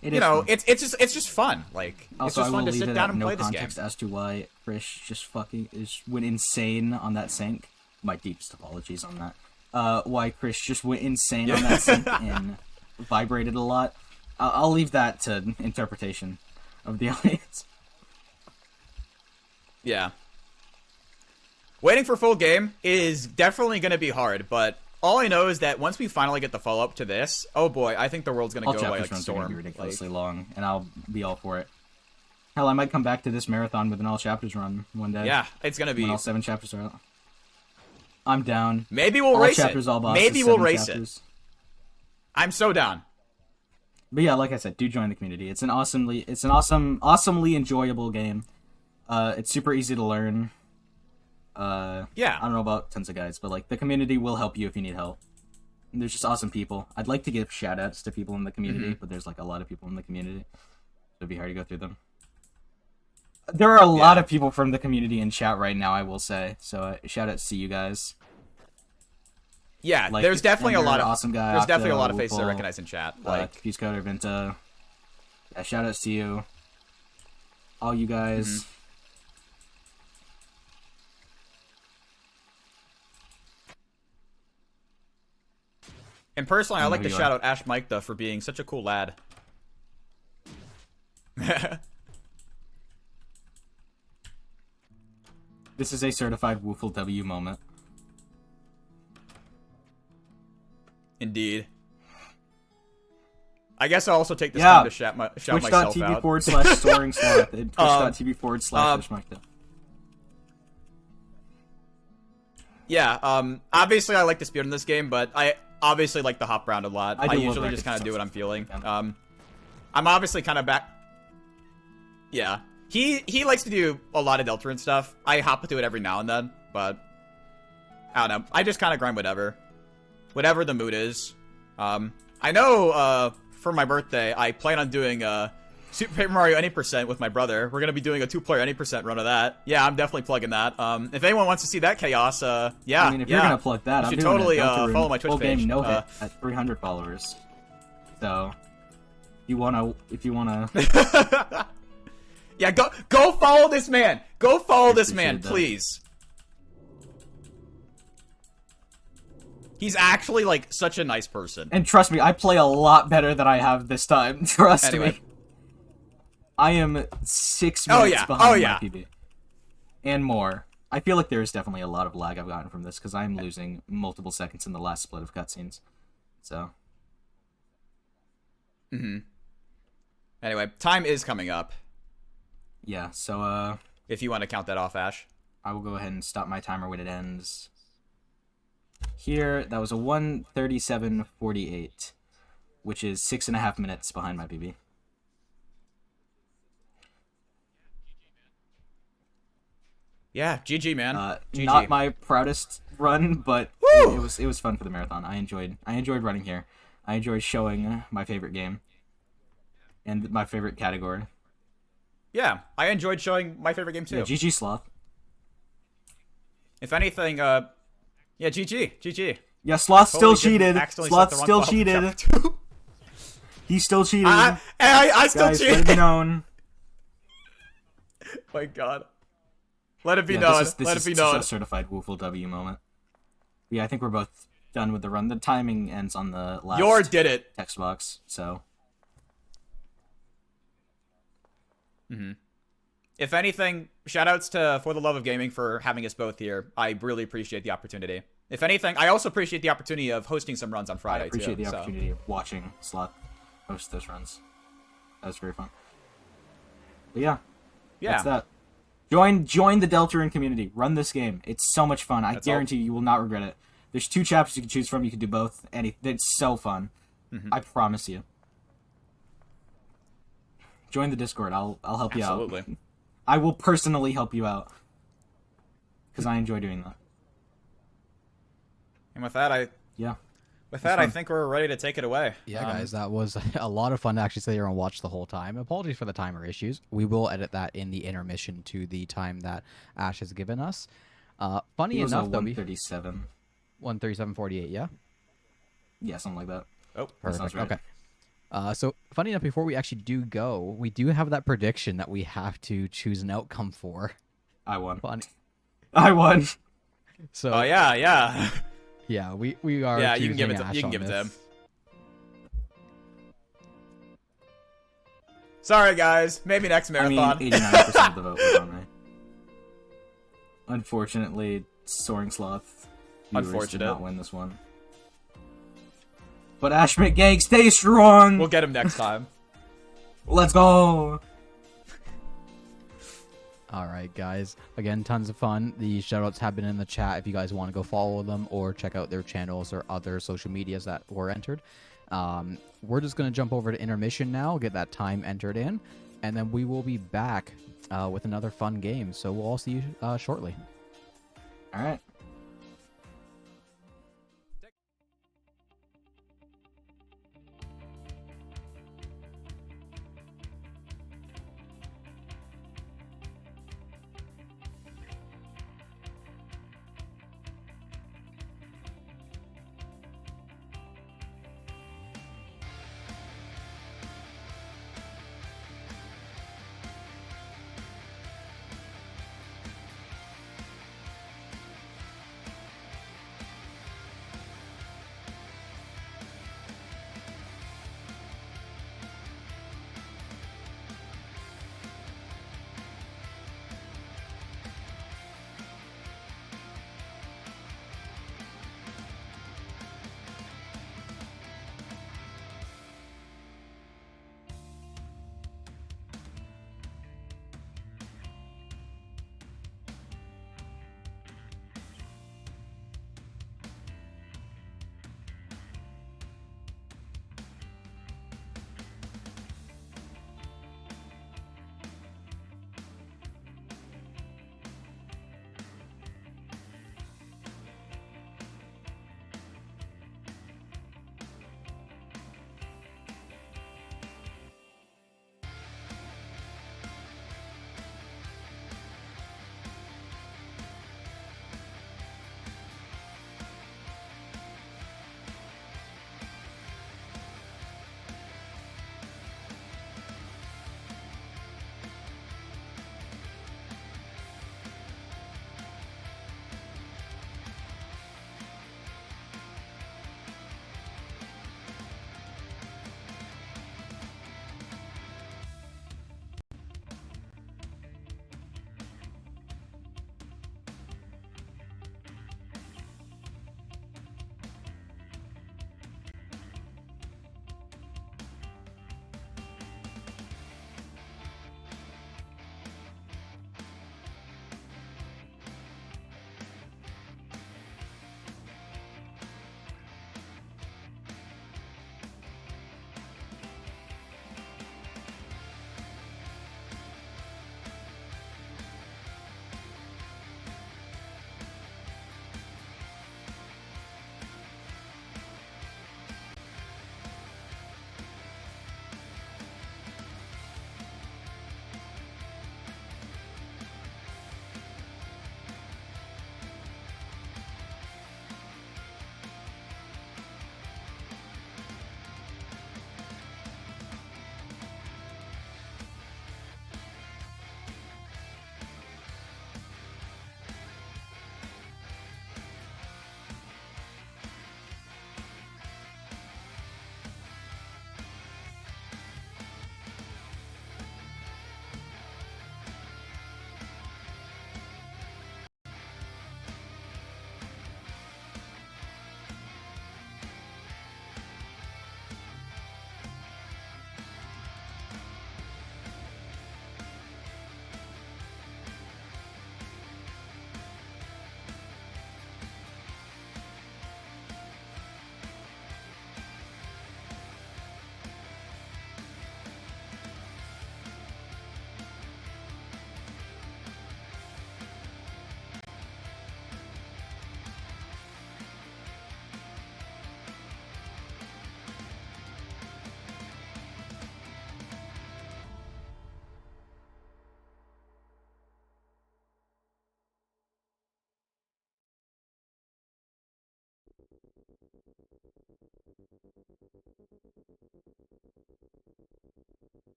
It you is know, fun. it's just fun. Like, it's Also, just I will fun to leave sit it down at and no play this game. context as to why Chris just went insane on that sync. My deepest apologies on that. Why Chris just went insane on that sync and vibrated a lot. I'll leave that to interpretation of the audience. Yeah. Waiting for full game is definitely going to be hard, but all I know is that once we finally get the follow-up to this, oh boy, I think the world's going to All go away chapters like a runs are going to storm. be ridiculously Like, long, and I'll be all for it. Hell, I might come back to this marathon with an all chapters run one day. Yeah, it's gonna be. When all 7 chapters are out. I'm down. Maybe we'll all race chapters, it. All bosses, Maybe we'll 7 race chapters. it. I'm so down. But yeah, like I said, do join the community. It's an awesomely enjoyable game. It's super easy to learn. Yeah. I don't know about tons of guys, but like the community will help you if you need help. And there's just awesome people. I'd like to give shout outs to people in the community, but there's like a lot of people in the community. So it'd be hard to go through them. There are a lot of people from the community in chat right now, I will say. So shout outs to you guys. Yeah, Like, there's definitely a lot of awesome guy. There's definitely a Octo, lot of faces I Woofle, recognize in chat. Like Fuse Coder, Vinta. Yeah, shout outs to you. All you guys. And personally, I'd like to who you shout out ashmichda for being such a cool lad. This is a certified Woofle W moment. Indeed. I guess I'll also take this time to shout myself out. Twitch.tv/SoaringSloth and Twitch.tv/ashmichda. Yeah, obviously I like to speed in this game, but I obviously like to hop around a lot. I do love usually just rapids kind of do what I'm feeling. Yeah. I'm obviously kind of back... Yeah. He likes to do a lot of Deltarune stuff. I hop into it every now and then, but... I don't know. I just kind of grind whatever. Whatever the mood is. I know, for my birthday, I plan on doing, Super Paper Mario Any Percent with my brother. We're gonna be doing a 2-player Any Percent run of that. Yeah, I'm definitely plugging that. If anyone wants to see that chaos, yeah. I mean, if you're gonna plug that, you I'm should doing totally Deltarune follow my Twitch full page. game no hit at 300 followers. So, if you wanna, yeah, go follow this man. Go follow this man, that. please. He's actually like such a nice person. And trust me, I play a lot better than I have this time. Trust me. I am 6 minutes behind my PB. And more. I feel like there is definitely a lot of lag I've gotten from this, because I'm losing multiple seconds in the last split of cutscenes. So. Anyway, time is coming up. Yeah, so, if you want to count that off, Ash. I will go ahead and stop my timer when it ends. Here, that was a 1:37:48, which is 6.5 minutes behind my PB. Yeah, GG, man. GG. Not my proudest run, but it was fun for the marathon. I enjoyed running here. I enjoyed showing my favorite game and my favorite category. Yeah, I enjoyed showing my favorite game too. Yeah, GG Sloth. If anything, yeah, GG. Yeah, Sloth still Totally didn't cheated. accidentally Sloth set the still wrong file cheated. for chapter 2. He still cheated. I still Guys, cheated. let it be known. My God. Let it be Yeah, known. This is a certified Woofle W moment. Yeah, I think we're both done with the run. The timing ends on the last Yor did it. text box, so. If anything, shoutouts to For the Love of Gaming for having us both here. I really appreciate the opportunity. If anything, I also appreciate the opportunity of hosting some runs on Friday, I appreciate too. the opportunity of watching Sloth host those runs. That was very fun. But yeah, that's that. Join the Deltarune community. Run this game. It's so much fun. I guarantee you will not regret it. There's 2 chapters you can choose from. You can do both. And it's so fun. I promise you. Join the Discord. I'll help you out. Absolutely. I will personally help you out. Because I enjoy doing that. And with that, I think we're ready to take it away. Yeah, guys, that was a lot of fun to actually sit here and watch the whole time. Apologies for the timer issues. We will edit that in the intermission to the time that Ash has given us. Funny enough, 1:37. 1:37:48, yeah? Yeah, something like that. Oh, Perfect. right. Okay. So, funny enough, before we actually do go, we do have that prediction that we have to choose an outcome for. I won. Funny. I won. So, oh, yeah. Yeah, we are. Yeah, you can give it choosing to, you can Ash give it on to him. this. Sorry, guys. Maybe next marathon. I mean, 89% of the vote was on me. Unfortunately, SoaringSloth viewers did not win this one. But Ashmit gang, stay strong! We'll get him next time. Let's go! All right, guys. Again, tons of fun. The shoutouts have been in the chat if you guys want to go follow them or check out their channels or other social medias that were entered. We're just going to jump over to intermission now, get that time entered in, and then we will be back with another fun game. So we'll all see you shortly. All right.